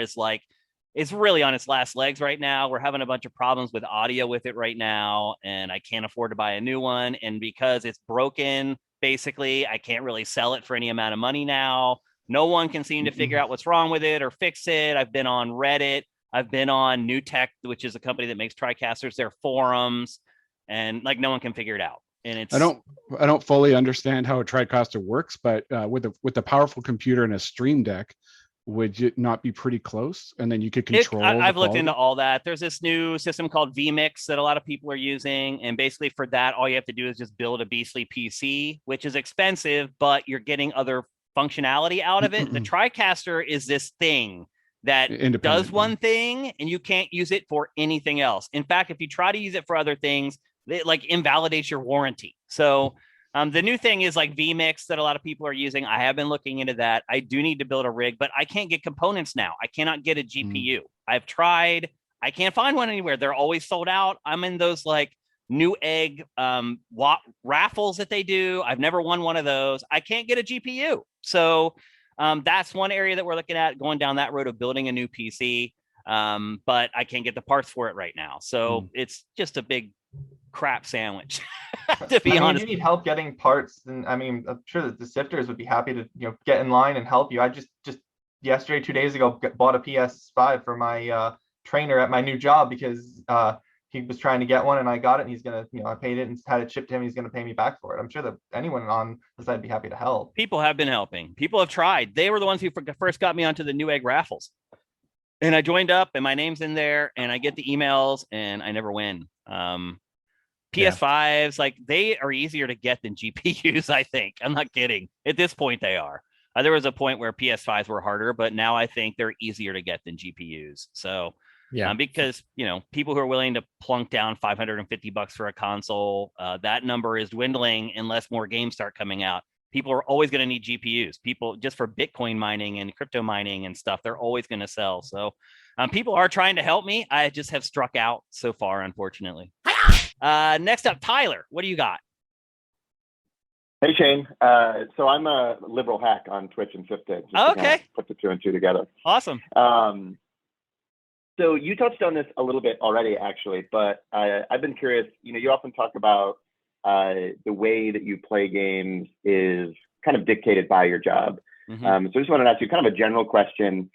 is really on its last legs right now. We're having a bunch of problems with audio with it right now, and I can't afford to buy a new one. And because it's broken, basically, I can't really sell it for any amount of money now. No one can seem to figure out what's wrong with it or fix it. I've been on Reddit. I've been on New Tech, which is a company that makes TriCasters, their forums, and like no one can figure it out. And it's I don't fully understand how a TriCaster works, but with a powerful computer and a Stream Deck, would it not be pretty close? And then you could control. I've looked into all that. There's this new system called vMix that a lot of people are using. And basically for that, all you have to do is just build a beastly PC, which is expensive, but you're getting other functionality out of it. The TriCaster is this thing that does one thing and you can't use it for anything else. In fact, if you try to use it for other things, it like invalidates your warranty. So the new thing is like vMix that a lot of people are using. I have been looking into that. I do need to build a rig, but I can't get components now. I cannot get a GPU. I've tried. I can't find one anywhere. They're always sold out. I'm in those like Newegg raffles that they do. I've never won one of those. I can't get a GPU. So that's one area that we're looking at, going down that road of building a new PC. But I can't get the parts for it right now. So it's just a big crap sandwich. To be honest, if you need help getting parts, then I'm sure that the sifters would be happy to get in line and help you. I just yesterday, 2 days ago, bought a PS5 for my trainer at my new job because he was trying to get one and I got it, and he's gonna, I paid it and had it shipped to him. He's gonna pay me back for it. I'm sure that anyone on the side would be happy to help. People have been helping. People have tried. They were the ones who first got me onto the Newegg raffles, and I joined up, and my name's in there, and I get the emails, and I never win. PS5s, like, they are easier to get than GPUs, I think. I'm not kidding. At this point, they are. There was a point where PS5s were harder, but now I think they're easier to get than GPUs. So, because, people who are willing to plunk down $550 for a console, that number is dwindling unless more games start coming out. People are always going to need GPUs. People, just for Bitcoin mining and crypto mining and stuff, they're always going to sell. So people are trying to help me. I just have struck out so far, unfortunately. Next up, Tyler, what do you got? Hey, Shane. So I'm a liberal hack on Twitch and SIFTD. Okay. Put the two and two together. Awesome. So you touched on this a little bit already, actually, but I've been curious. You often talk about the way that you play games is kind of dictated by your job. So I just wanted to ask you kind of a general question.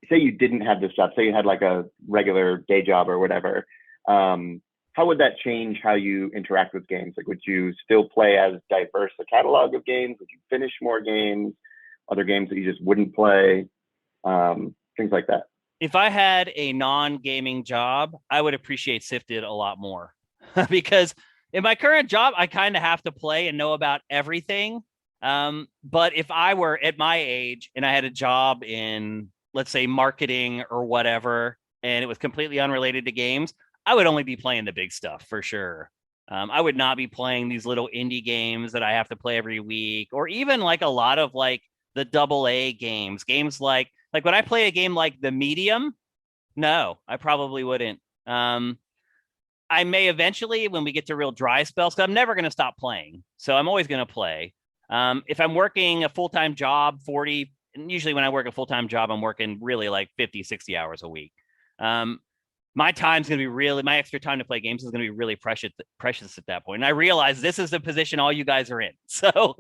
Say you didn't have this job, say you had like a regular day job or whatever. How would that change how you interact with games? Like, would you still play as diverse a catalog of games? Would you finish more games? Other games that you just wouldn't play? Things like that. If I had a non-gaming job, I would appreciate SIFTD a lot more because in my current job, I kind of have to play and know about everything. But if I were at my age and I had a job in, let's say, marketing or whatever, and it was completely unrelated to games, I would only be playing the big stuff for sure. I would not be playing these little indie games that I have to play every week, or even like a lot of like the AA games like when I play a game like The Medium. No, I probably wouldn't. I may eventually when we get to real dry spells, because I'm never going to stop playing. So I'm always going to play. If I'm working a full-time job, 40, and usually when I work a full-time job, I'm working really like 50, 60 hours a week. My time's going to be my extra time to play games is going to be really precious at that point. And I realize this is the position all you guys are in. So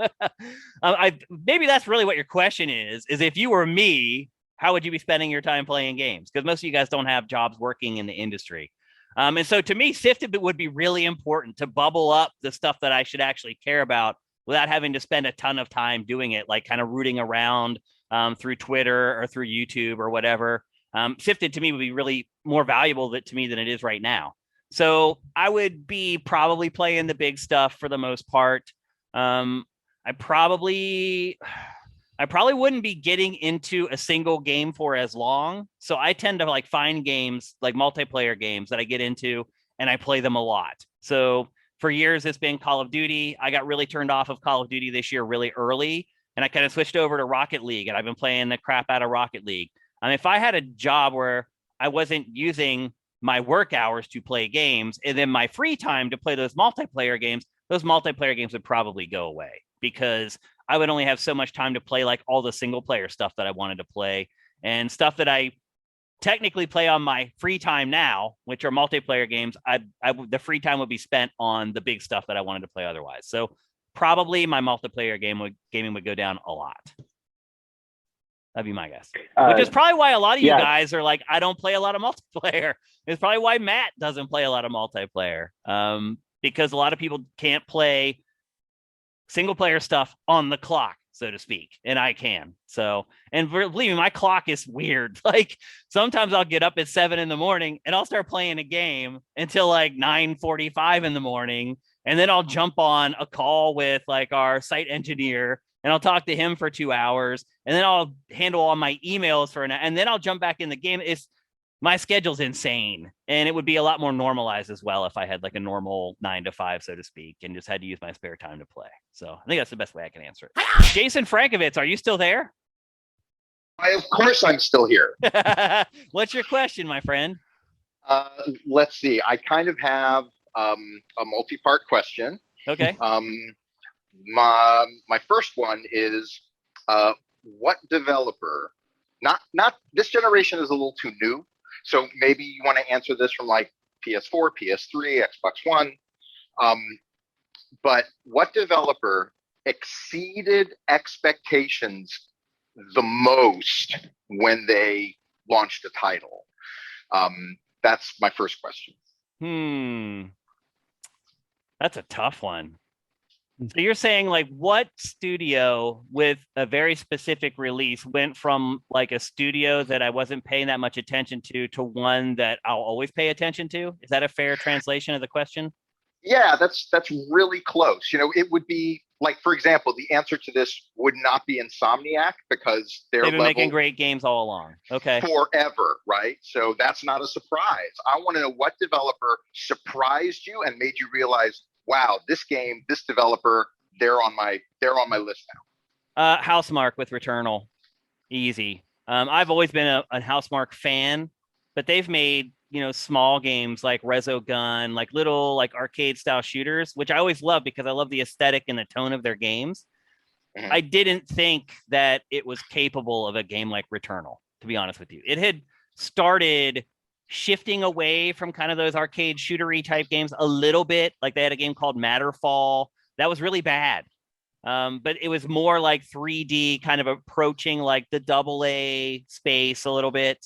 maybe that's really what your question is if you were me, how would you be spending your time playing games? Because most of you guys don't have jobs working in the industry. And so to me, SIFTD would be really important to bubble up the stuff that I should actually care about without having to spend a ton of time doing it, like kind of rooting around through Twitter or through YouTube or whatever. SIFTD to me would be really more valuable to me than it is right now. So I would be probably playing the big stuff for the most part. I probably wouldn't be getting into a single game for as long. So I tend to like find games like multiplayer games that I get into and I play them a lot. So for years, it's been Call of Duty. I got really turned off of Call of Duty this year really early. And I kind of switched over to Rocket League, and I've been playing the crap out of Rocket League. If I had a job where I wasn't using my work hours to play games and then my free time to play those multiplayer games would probably go away because I would only have so much time to play like all the single player stuff that I wanted to play and stuff that I technically play on my free time now, which are multiplayer games. The free time would be spent on the big stuff that I wanted to play otherwise. So probably my multiplayer gaming would go down a lot. That'd be my guess. Which is probably why a lot of you guys are like, I don't play a lot of multiplayer. It's probably why Matt doesn't play a lot of multiplayer. Because a lot of people can't play single player stuff on the clock. so to speak, and I can. So, and believe me, my clock is weird. Like sometimes I'll get up at 7 a.m. and I'll start playing a game until like 9:45 in the morning. And then I'll jump on a call with like our site engineer and I'll talk to him for 2 hours. And then I'll handle all my emails for an hour. And then I'll jump back in the game. My schedule's insane, and it would be a lot more normalized as well if I had like a normal 9 to 5, so to speak, and just had to use my spare time to play. So I think that's the best way I can answer it. Jason Frankovitz, are you still there? Of course I'm still here. What's your question, my friend? Let's see. I kind of have a multi-part question. Okay. My first one is, what developer? Not this generation is a little too new. So maybe you want to answer this from like PS4, PS3, Xbox One. But what developer exceeded expectations the most when they launched a title? That's my first question. That's a tough one. So you're saying like what studio with a very specific release went from like a studio that I wasn't paying that much attention to one that I'll always pay attention to? Is that a fair translation of the question? Yeah, that's really close. You know, it would be like, for example, the answer to this would not be Insomniac because they've been making great games all along. Okay. Forever, right? So that's not a surprise. I want to know what developer surprised you and made you realize, wow, this developer, they're on my list now. Housemarque with Returnal. Easy. I've always been a Housemarque fan, but they've made, small games like Resogun, like little like arcade style shooters, which I always love because I love the aesthetic and the tone of their games. Mm-hmm. I didn't think that it was capable of a game like Returnal, to be honest with you. It had started shifting away from kind of those arcade shootery type games a little bit. Like they had a game called Matterfall that was really bad. But it was more like 3D kind of approaching like the AA space a little bit.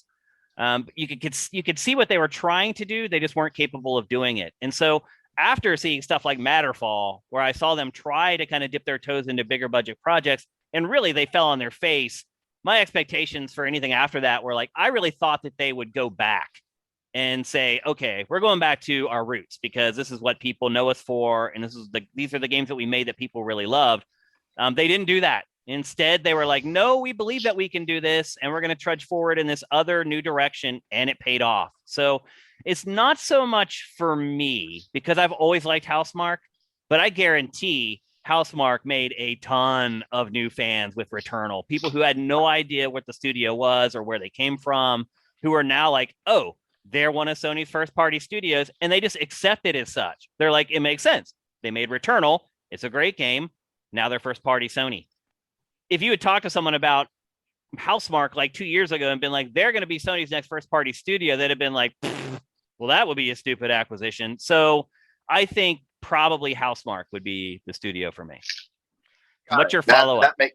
You could see what they were trying to do. They just weren't capable of doing it. And so after seeing stuff like Matterfall, where I saw them try to kind of dip their toes into bigger budget projects, and really they fell on their face, my expectations for anything after that were like, I really thought that they would go back and say, okay, we're going back to our roots because this is what people know us for. And these are the games that we made that people really loved. They didn't do that. Instead, they were like, no, we believe that we can do this and we're going to trudge forward in this other new direction. And it paid off. So it's not so much for me because I've always liked Housemarque, but I guarantee Housemarque made a ton of new fans with Returnal. People who had no idea what the studio was or where they came from, who are now like, oh, they're one of Sony's first party studios, and they just accept it as such. They're like, it makes sense. They made Returnal. It's a great game. Now they're first party Sony. If you had talked to someone about Housemarque like 2 years ago and been like, they're going to be Sony's next first party studio, they'd have been like, well, that would be a stupid acquisition. So I think probably Housemarque would be the studio for me. What's your follow-up? My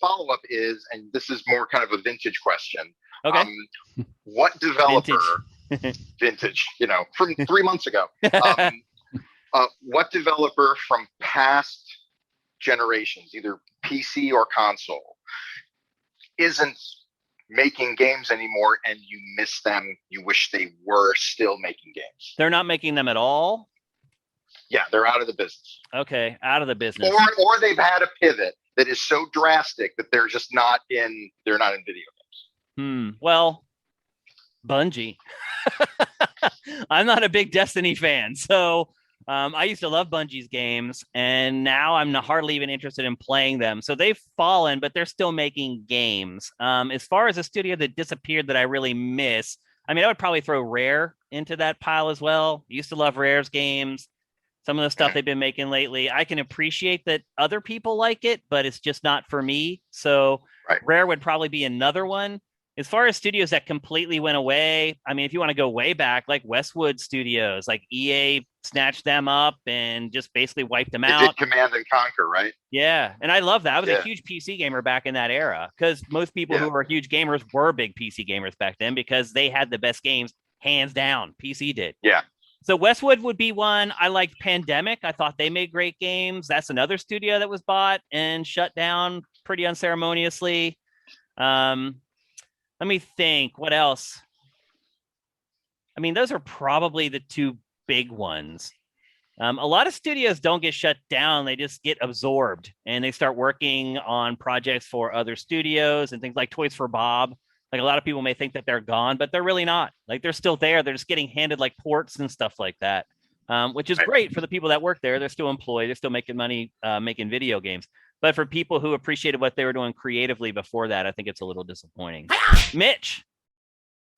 follow-up is, and this is more kind of a vintage question. Okay. What developer, vintage, from 3 months ago, what developer from past generations, either PC or console, isn't making games anymore and you miss them, you wish they were still making games? They're not making them at all? Yeah, they're out of the business. Okay, out of the business. Or they've had a pivot that is so drastic that they're just not in video games. Well, Bungie. I'm not a big Destiny fan, so I used to love Bungie's games, and now I'm hardly even interested in playing them. So they've fallen, but they're still making games. As far as a studio that disappeared that I really miss, I would probably throw Rare into that pile as well. I used to love Rare's games. Some of the stuff they've been making lately, I can appreciate that other people like it, but it's just not for me. So Rare would probably be another one. As far as studios that completely went away, if you want to go way back, like Westwood Studios, like EA snatched them up and just basically wiped them out. Did Command and Conquer, right? Yeah, and I love that. I was a huge PC gamer back in that era because most people who were huge gamers were big PC gamers back then because they had the best games, hands down. PC did. Yeah. So Westwood would be one. I liked Pandemic. I thought they made great games. That's another studio that was bought and shut down pretty unceremoniously. Let me think. What else? I mean, those are probably the two big ones. A lot of studios don't get shut down. They just get absorbed and they start working on projects for other studios and things like Toys for Bob. Like a lot of people may think that they're gone, but they're really not. Like they're still there. They're just getting handed like ports and stuff like that, which is great for the people that work there. They're still employed. They're still making money making video games. But for people who appreciated what they were doing creatively before that, I think it's a little disappointing. Mitch,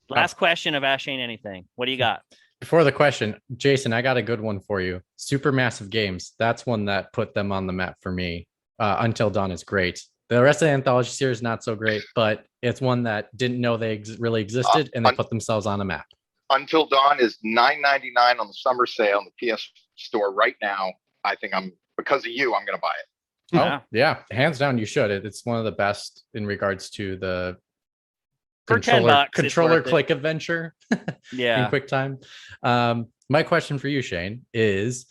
last question of Ask Shane Anything. What do you got? Before the question, Jason, I got a good one for you. Supermassive Games. That's one that put them on the map for me. Until Dawn is great. The rest of the anthology series not so great, but it's one that didn't know they really existed, and they put themselves on a map. Until Dawn is $9.99 on the summer sale in the PS Store right now. I think because of you, I'm going to buy it. Oh yeah, hands down, you should. It's one of the best in regards to the controller click adventure. Yeah, in QuickTime. My question for you, Shane, is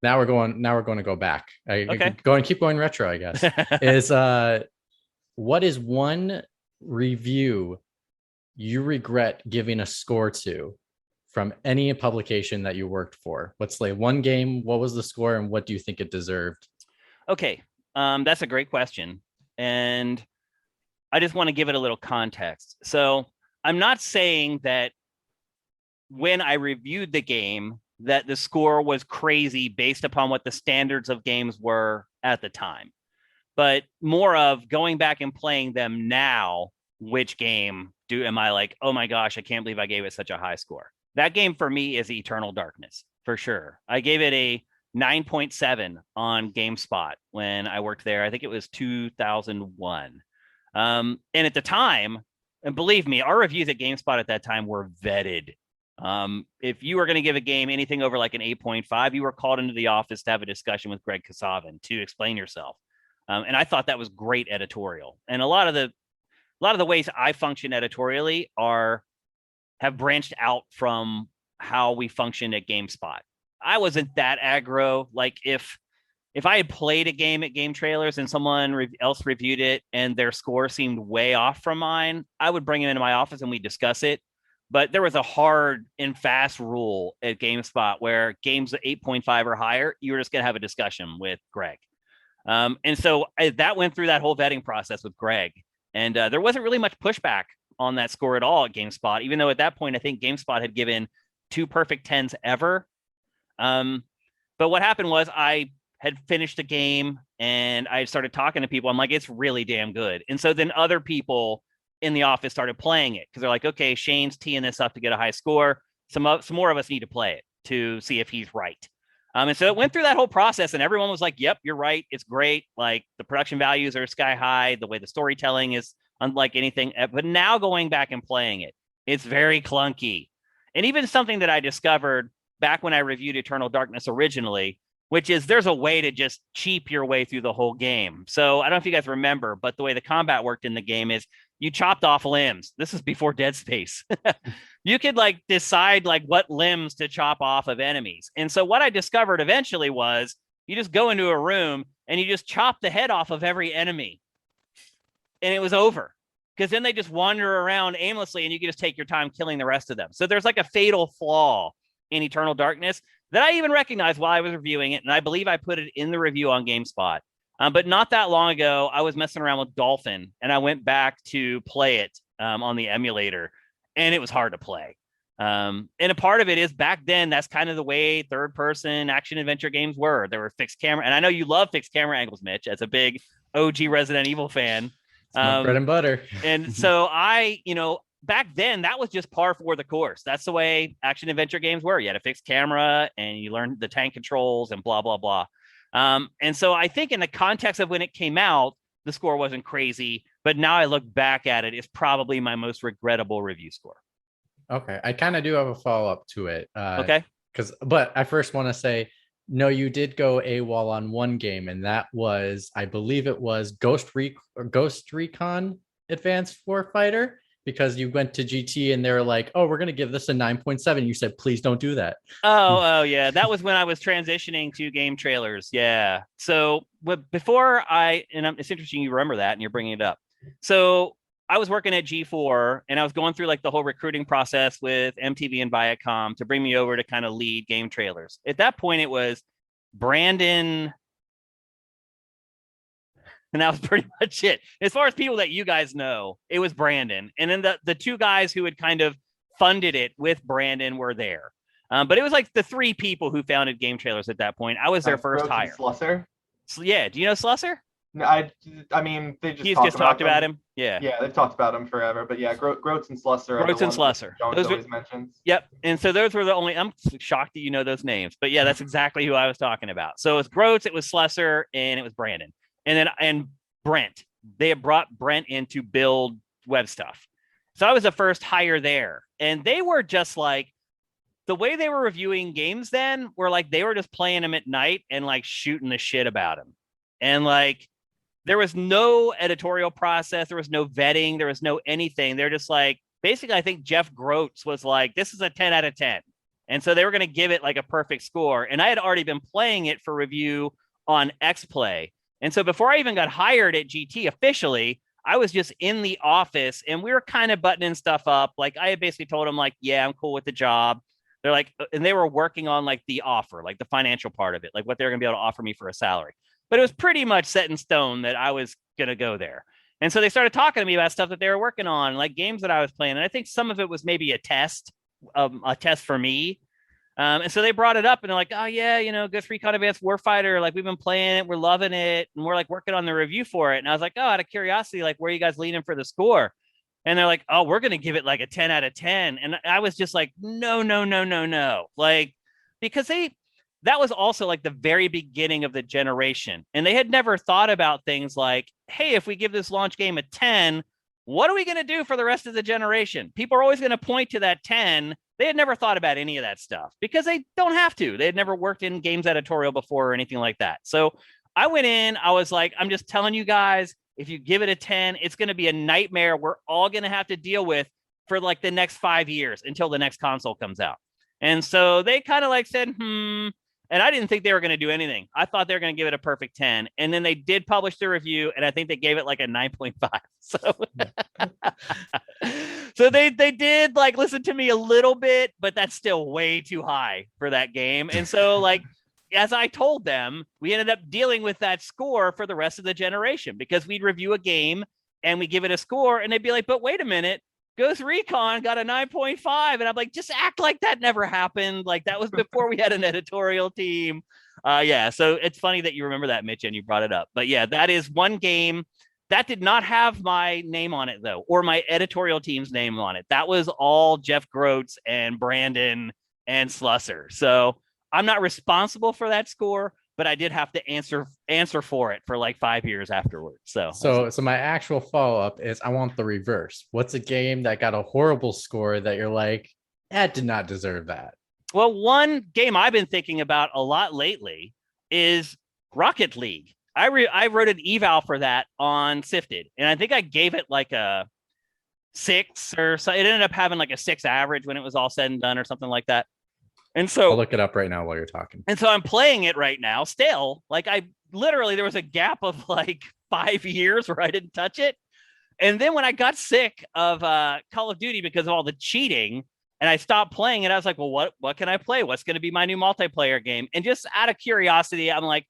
now we're going to go back. Keep going retro, I guess. Is what is one review you regret giving a score to from any publication that you worked for? What's like one game? What was the score, and what do you think it deserved? Okay, that's a great question, and I just want to give it a little context. So I'm not saying that when I reviewed the game that the score was crazy based upon what the standards of games were at the time, but more of going back and playing them now. Which game am I like, oh my gosh, I can't believe I gave it such a high score? That game for me is Eternal Darkness, for sure. I gave it a 9.7 on GameSpot when I worked there. I think it was 2001. And at the time, and believe me, our reviews at GameSpot at that time were vetted. If you were going to give a game anything over like an 8.5, you were called into the office to have a discussion with Greg Kasavin to explain yourself. And I thought that was great editorial. And a lot of the ways I function editorially have branched out from how we functioned at GameSpot. I wasn't that aggro. Like if I had played a game at Game Trailers and someone else reviewed it and their score seemed way off from mine, I would bring them into my office and we'd discuss it. But there was a hard and fast rule at GameSpot where games at 8.5 or higher, you were just going to have a discussion with Greg. And so that went through that whole vetting process with Greg. And there wasn't really much pushback on that score at all at GameSpot, even though at that point, I think GameSpot had given 2 perfect 10s ever. But what happened was I had finished the game and I started talking to people. I'm like, it's really damn good. And so then other people in the office started playing it because they're like, okay, Shane's teeing this up to get a high score. Some more of us need to play it to see if he's right. And so it went through that whole process and everyone was like, yep, you're right. It's great. Like the production values are sky high. The way the storytelling is unlike anything. But now going back and playing it, it's very clunky. And even something that I discovered back when I reviewed Eternal Darkness originally, which is there's a way to just cheap your way through the whole game. So I don't know if you guys remember, but the way the combat worked in the game is you chopped off limbs. This is before Dead Space. You could like decide like what limbs to chop off of enemies. And so what I discovered eventually was you just go into a room and you just chop the head off of every enemy. And it was over. Because then they just wander around aimlessly and you can just take your time killing the rest of them. So there's like a fatal flaw in Eternal Darkness that I even recognized while I was reviewing it. And I believe I put it in the review on GameSpot. But not that long ago, I was messing around with Dolphin and I went back to play it on the emulator and it was hard to play. And a part of it is back then, that's kind of the way third person action adventure games were. There were fixed camera. And I know you love fixed camera angles, Mitch, as a big OG Resident Evil fan. Bread and butter. And so back then that was just par for the course. That's the way action adventure games were. You had a fixed camera and you learned the tank controls and blah, blah, blah. And so I think in the context of when it came out, the score wasn't crazy, but now I look back at it, it's probably my most regrettable review score. Okay. I kind of do have a follow-up to it. Okay. But I first want to say, no, you did go AWOL on one game, and that was, I believe it was Ghost Recon Advanced Warfighter. because you went to GT and they were like, "Oh, we're gonna give this a 9.7." You said, "Please don't do that." Oh yeah, that was when I was transitioning to game trailers. Yeah. So, but before it's interesting you remember that and you're bringing it up. So I was working at G4 and I was going through like the whole recruiting process with MTV and Viacom to bring me over to kind of lead game trailers. At that point, it was Brandon. And that was pretty much it. As far as people that you guys know, it was Brandon. And then the two guys who had kind of funded it with Brandon were there. But it was like the three people who founded game trailers at that point. I was their first hire. Slusser? Yeah. Do you know Slusser? No, I mean, he's just talked about him. Yeah. Yeah, they've talked about him forever. But yeah, Groats and Slusser. Groats and Slusser. Jones always mentions. Yep. And so those were the only. I'm shocked that you know those names. But yeah, that's exactly who I was talking about. So it was Groats, it was Slusser, and it was Brandon. And Brent. They had brought Brent in to build web stuff. So I was the first hire there. And they were just like, the way they were reviewing games then were like, they were just playing them at night and like shooting the shit about them. And like, there was no editorial process. There was no vetting. There was no anything. They're just like, basically, I think Jeff Groats was like, this is a 10 out of 10. And so they were going to give it like a perfect score. And I had already been playing it for review on XPlay. And so before I even got hired at GT officially, I was just in the office and we were kind of buttoning stuff up. Like I had basically told them like, yeah, I'm cool with the job. They're like, and they were working on like the offer, like the financial part of it, like what they're going to be able to offer me for a salary. But it was pretty much set in stone that I was going to go there. And so they started talking to me about stuff that they were working on, like games that I was playing. And I think some of it was maybe a test for me. And so they brought it up and they're like, oh yeah, you know, Ghost Recon Advanced Warfighter, like we've been playing it, we're loving it. And we're like working on the review for it. And I was like, oh, out of curiosity, like where are you guys leaning for the score? And they're like, oh, we're going to give it like a 10 out of 10. And I was just like, no. Like, because that was also like the very beginning of the generation. And they had never thought about things like, hey, if we give this launch game a 10, what are we going to do for the rest of the generation? People are always going to point to that 10. They had never thought about any of that stuff because they don't have to. They had never worked in games editorial before or anything like that. So I went in, I was like, I'm just telling you guys, if you give it a 10, it's going to be a nightmare we're all going to have to deal with for like the next 5 years until the next console comes out. And so they kind of like said, and I didn't think they were going to do anything. I thought they were going to give it a perfect 10. And then they did publish the review, and I think they gave it like a 9.5. So they did like listen to me a little bit, but that's still way too high for that game. And so like, as I told them, we ended up dealing with that score for the rest of the generation because we'd review a game and we give it a score and they'd be like, but wait a minute, Ghost Recon got a 9.5. And I'm like, just act like that never happened. Like that was before we had an editorial team. Yeah. So it's funny that you remember that, Mitch, and you brought it up. But yeah, that is one game that did not have my name on it though, or my editorial team's name on it. That was all Jeff Groats and Brandon and Slusser. So I'm not responsible for that score, but I did have to answer for it for like 5 years afterwards. So my actual follow-up is I want the reverse. What's a game that got a horrible score that you're like, that did not deserve that? Well, one game I've been thinking about a lot lately is Rocket League. I wrote an eval for that on SIFTD, and I think I gave it like a 6 or so. It ended up having like a 6 average when it was all said and done or something like that. And so I'll look it up right now while you're talking. And so I'm playing it right now still. Like there was a gap of like 5 years where I didn't touch it. And then when I got sick of Call of Duty because of all the cheating and I stopped playing it, I was like, well, what can I play? What's going to be my new multiplayer game? And just out of curiosity, I'm like,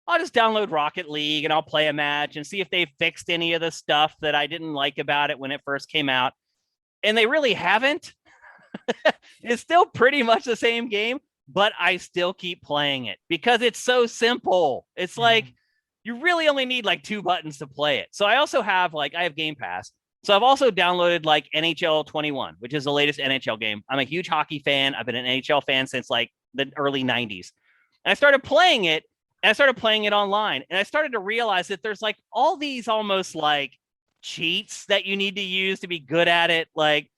I'll just download Rocket League and I'll play a match and see if they fixed any of the stuff that I didn't like about it when it first came out. And they really haven't. It's still pretty much the same game, but I still keep playing it because it's so simple. It's like you really only need like 2 buttons to play it. So I also have I have Game Pass. So I've also downloaded like NHL 21, which is the latest NHL game. I'm a huge hockey fan. I've been an NHL fan since like the early 90s. And I started playing it. And I started playing it online. And I started to realize that there's like all these almost like cheats that you need to use to be good at it. Like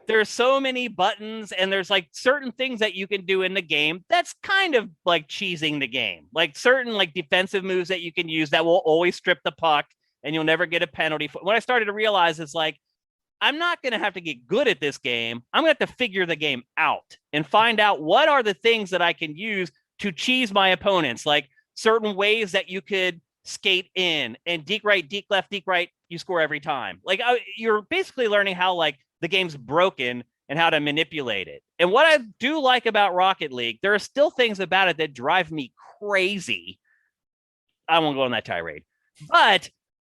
there's so many buttons and there's like certain things that you can do in the game. That's kind of like cheesing the game. Like certain like defensive moves that you can use that will always strip the puck and you'll never get a penalty. What I started to realize is like, I'm not going to have to get good at this game. I'm going to have to figure the game out and find out what are the things that I can use to cheese my opponents, like certain ways that you could skate in and deke right, deke left, deke right, you score every time. Like you're basically learning how like the game's broken and how to manipulate it. And what I do like about Rocket League, there are still things about it that drive me crazy. I won't go on that tirade, but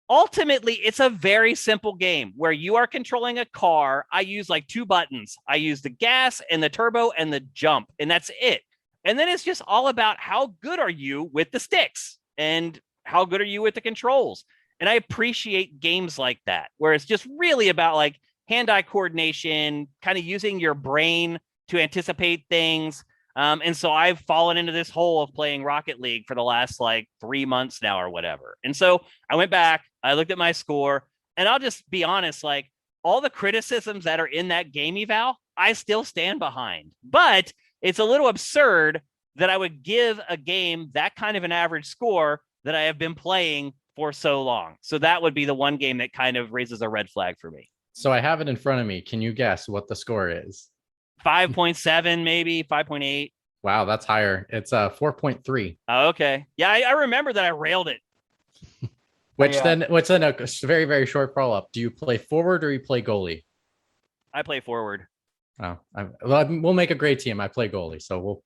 ultimately, it's a very simple game where you are controlling a car. I use like 2 buttons. I use the gas and the turbo and the jump, and that's it. And then it's just all about how good are you with the sticks and how good are you with the controls. And I appreciate games like that, where it's just really about like hand-eye coordination, kind of using your brain to anticipate things. And so I've fallen into this hole of playing Rocket League for the last like 3 months now or whatever. And so I went back, I looked at my score, and I'll just be honest, like all the criticisms that are in that game eval, I still stand behind. But it's a little absurd that I would give a game that kind of an average score that I have been playing for so long. So that would be the one game that kind of raises a red flag for me. So I have it in front of me. Can you guess what the score is? 5.7, maybe 5.8. Wow, that's higher. It's 4.3. Oh, okay. Yeah, I remember that I railed it. What's then a very, very short follow-up. Do you play forward or you play goalie? I play forward. Oh, we'll make a great team. I play goalie, so we'll.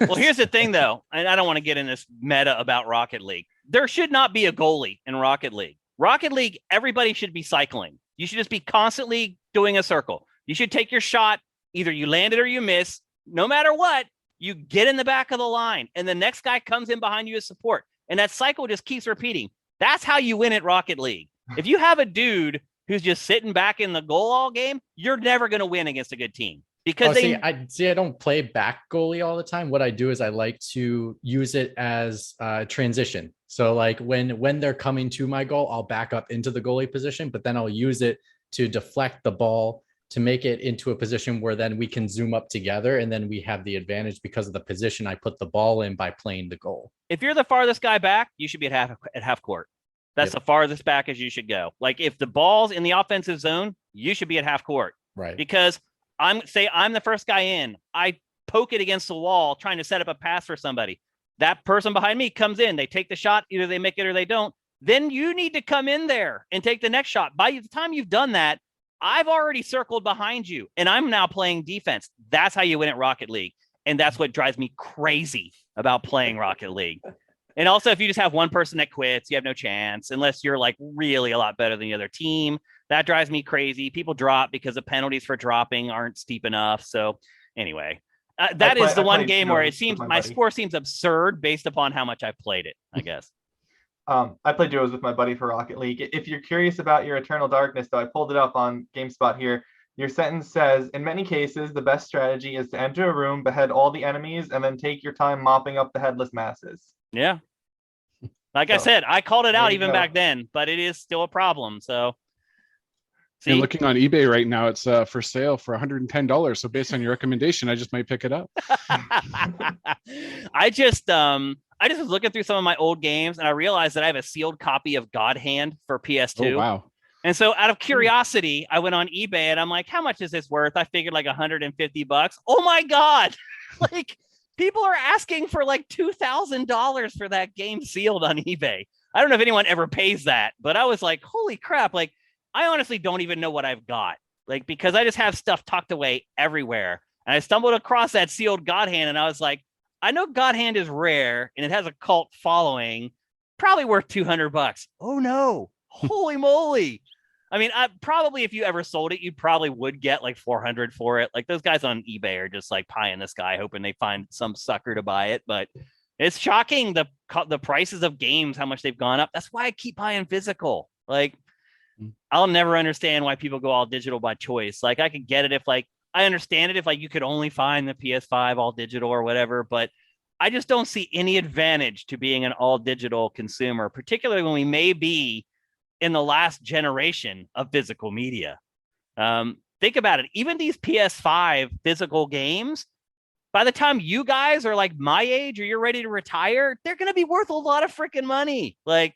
Well, here's the thing, though, and I don't want to get in this meta about Rocket League. There should not be a goalie in Rocket League. Rocket League, everybody should be cycling. You should just be constantly doing a circle. You should take your shot. Either you land it or you miss. No matter what, you get in the back of the line, and the next guy comes in behind you as support. And that cycle just keeps repeating. That's how you win at Rocket League. If you have a dude who's just sitting back in the goal all game, you're never going to win against a good team. Because I don't play back goalie all the time. What I do is I like to use it as transition. So like when they're coming to my goal, I'll back up into the goalie position, but then I'll use it to deflect the ball to make it into a position where then we can zoom up together, and then we have the advantage because of the position I put the ball in by playing the goal. If you're the farthest guy back, you should be at half court. That's the farthest back as you should go. Like if the ball's in the offensive zone, you should be at half court. Right. Because I'm the first guy in. I poke it against the wall trying to set up a pass for somebody. That person behind me comes in. They take the shot. Either they make it or they don't. Then you need to come in there and take the next shot. By the time you've done that, I've already circled behind you, and I'm now playing defense. That's how you win at Rocket League. And that's what drives me crazy about playing Rocket League. And also, if you just have one person that quits, you have no chance unless you're like really a lot better than the other team. That drives me crazy. People drop because the penalties for dropping aren't steep enough. So anyway, that is the one game where it seems my score seems absurd based upon how much I've played it, I guess. I play duos with my buddy for Rocket League. If you're curious about your Eternal Darkness, though, I pulled it up on GameSpot here. Your sentence says, in many cases, the best strategy is to enter a room, behead all the enemies, and then take your time mopping up the headless masses. Yeah. Like I said, I called it out even back then, but it is still a problem. So, see? And looking on eBay right now, it's for sale for $110. So based on your recommendation, I just might pick it up. I just was looking through some of my old games, and I realized that I have a sealed copy of God Hand for PS2. Oh, wow. And so out of curiosity, I went on eBay and I'm like, how much is this worth? I figured like $150. Oh my God. Like people are asking for like $2,000 for that game sealed on eBay. I don't know if anyone ever pays that, but I was like, holy crap. Like I honestly don't even know what I've got, like, because I just have stuff tucked away everywhere. And I stumbled across that sealed God Hand and I was like, I know God Hand is rare and it has a cult following, probably worth $200. Oh no. Holy moly. I mean, probably if you ever sold it, you probably would get like 400 for it. Like those guys on eBay are just like pie in the sky, hoping they find some sucker to buy it. But it's shocking the prices of games, how much they've gone up. That's why I keep buying physical. Like, I'll never understand why people go all digital by choice. Like I could get it if like, I understand it if like you could only find the PS5 all digital or whatever, but I just don't see any advantage to being an all digital consumer, particularly when we may be in the last generation of physical media. Think about it. Even these PS5 physical games, by the time you guys are like my age or you're ready to retire, they're going to be worth a lot of freaking money. Like,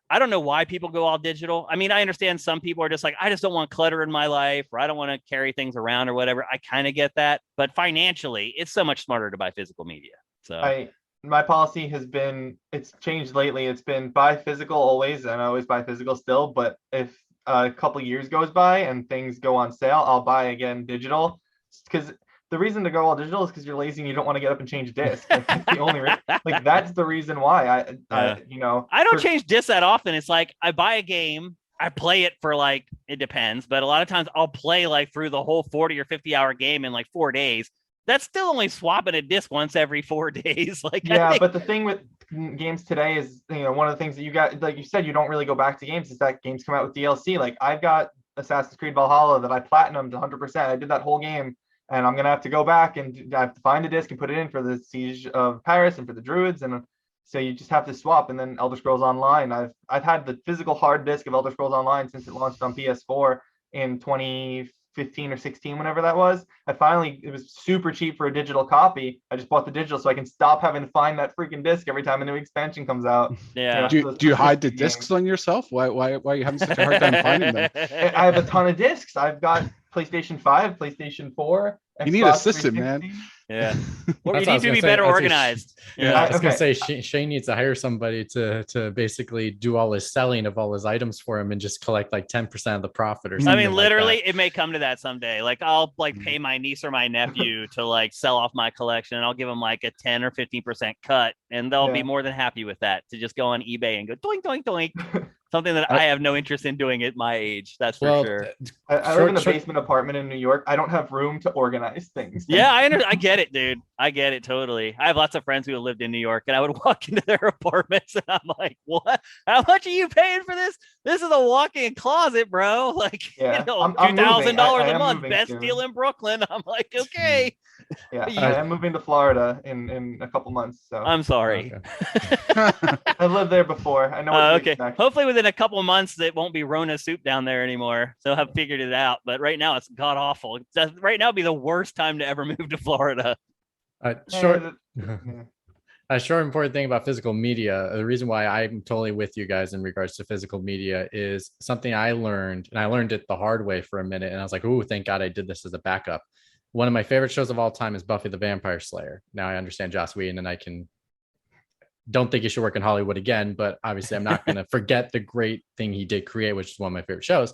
I don't know why people go all digital. I mean, I understand some people are just like, I just don't want clutter in my life, or I don't want to carry things around or whatever. I kind of get that. But financially, it's so much smarter to buy physical media. So my policy has been, it's changed lately. It's been buy physical always, and I always buy physical still. But if a couple years goes by and things go on sale, I'll buy again digital. Because the reason to go all digital is because you're lazy and you don't want to get up and change disc. Like, that's the only reason. Like, that's the reason why I don't change discs that often. It's like I buy a game, I play it for like, it depends, but a lot of times I'll play like through the whole 40 or 50 hour game in like 4 days. That's still only swapping a disc once every 4 days. Like, but the thing with games today is, one of the things that you got, like you said, you don't really go back to games, is that games come out with DLC. Like, I've got Assassin's Creed Valhalla that I platinumed 100%. I did that whole game, and I'm going to have to go back and I have to find a disc and put it in for the Siege of Paris and for the Druids. And so you just have to swap. And then Elder Scrolls Online, I've had the physical hard disc of Elder Scrolls Online since it launched on PS4 in 2015 or 16, whenever that was. It was super cheap for a digital copy. I just bought the digital so I can stop having to find that freaking disc every time a new expansion comes out. Yeah. Do you hide the discs on yourself? Why are you having such a hard time finding them? I have a ton of discs. I've got PlayStation 5, PlayStation 4. You need a system, man. Yeah. Or you need to be better organized. I was going to say, Shane needs to hire somebody to basically do all his selling of all his items for him and just collect like 10% of the profit or something. I mean, literally, it may come to that someday. Like, I'll like pay my niece or my nephew to like sell off my collection, and I'll give them like a 10 or 15% cut, and they'll be more than happy with that, to just go on eBay and go doink, doink, doink. Something that I have no interest in doing at my age. That's for sure. I live in a basement apartment in New York. I don't have room to organize things. Yeah, I get it, dude. I get it totally. I have lots of friends who have lived in New York, and I would walk into their apartments and I'm like, what? How much are you paying for this? This is a walk-in closet, bro. Like, $2,000 a month. Best deal in Brooklyn. I'm like, okay. Yeah, I am moving to Florida in a couple months. So I'm sorry. Okay. I lived there before. I know what to expect. Hopefully within a couple of months it won't be Rona soup down there anymore. So I've figured it out. But right now it's god awful. Right now would be the worst time to ever move to Florida. A short important thing about physical media, the reason why I'm totally with you guys in regards to physical media is something I learned, and I learned it the hard way for a minute. And I was like, oh, thank God I did this as a backup. One of my favorite shows of all time is Buffy the Vampire Slayer. Now I understand Joss Whedon, and don't think he should work in Hollywood again, but obviously I'm not going to forget the great thing he did create, which is one of my favorite shows.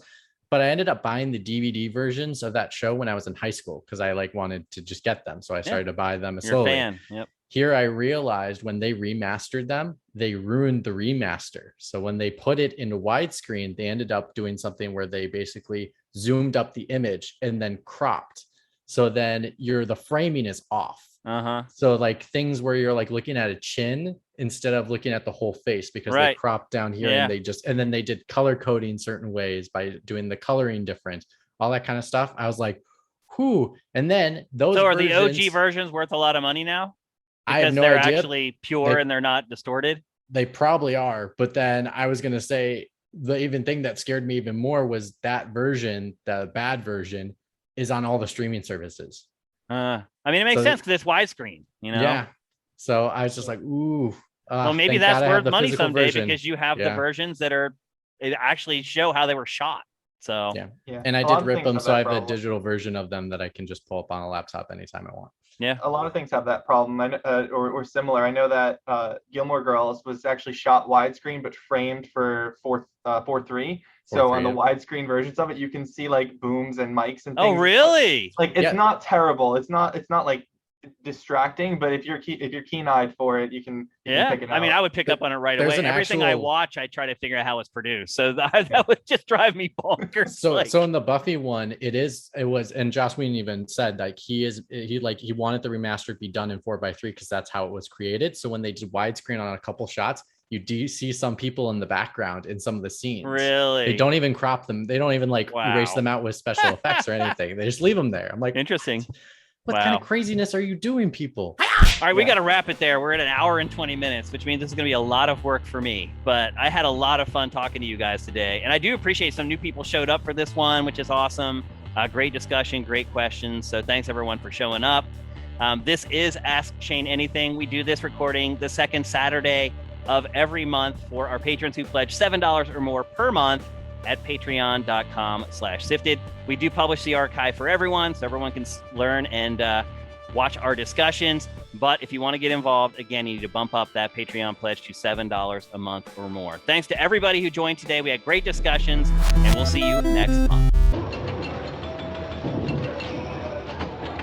But I ended up buying the DVD versions of that show when I was in high school because I wanted to just get them. So I started to buy them slowly. You're a fan. Yep. Here I realized when they remastered them, they ruined the remaster. So when they put it into widescreen, they ended up doing something where they basically zoomed up the image and then cropped. So then the framing is off. So like things where you're like looking at a chin instead of looking at the whole face because they cropped down here and then they did color coding certain ways by doing the coloring difference, all that kind of stuff. I was like, whew. And then those are the OG versions worth a lot of money now? Because I have no they're idea. Actually pure and they're not distorted. They probably are. But then I was going to say the even thing that scared me even more was that version, the bad version, is on all the streaming services. I mean, it makes sense because it's widescreen, Yeah. So I was just like, ooh. Well, maybe that's worth money someday because you have the versions that actually show how they were shot. So yeah. And I did rip them, so I have a digital version of them that I can just pull up on a laptop anytime I want. Yeah, a lot of things have that problem, or similar. I know that Gilmore Girls was actually shot widescreen but framed for 4:3. So on the widescreen versions of it, you can see like booms and mics and things. Oh, really? Like it's not terrible. It's not like distracting, but if you're keen-eyed for it, you can pick it out. I mean, I would pick up on it right away. Everything I watch, I try to figure out how it's produced. So that would just drive me bonkers. So in the Buffy one, it was, and Joss Whedon even said like he wanted the remaster to be done in 4:3 because that's how it was created. So when they did widescreen on a couple shots, you do see some people in the background in some of the scenes. Really? They don't even crop them. They don't even erase them out with special effects or anything. They just leave them there. I'm like, interesting. What kind of craziness are you doing, people? All right, we got to wrap it there. We're at an hour and 20 minutes, which means this is going to be a lot of work for me. But I had a lot of fun talking to you guys today. And I do appreciate some new people showed up for this one, which is awesome. Great discussion, great questions. So thanks, everyone, for showing up. This is Ask Shane Anything. We do this recording the second Saturday of every month for our patrons who pledge $7 or more per month at patreon.com/sifted. We do publish the archive for everyone, so everyone can learn and watch our discussions. But if you want to get involved, again, you need to bump up that Patreon pledge to $7 a month or more. Thanks to everybody who joined today. We had great discussions, and we'll see you next month.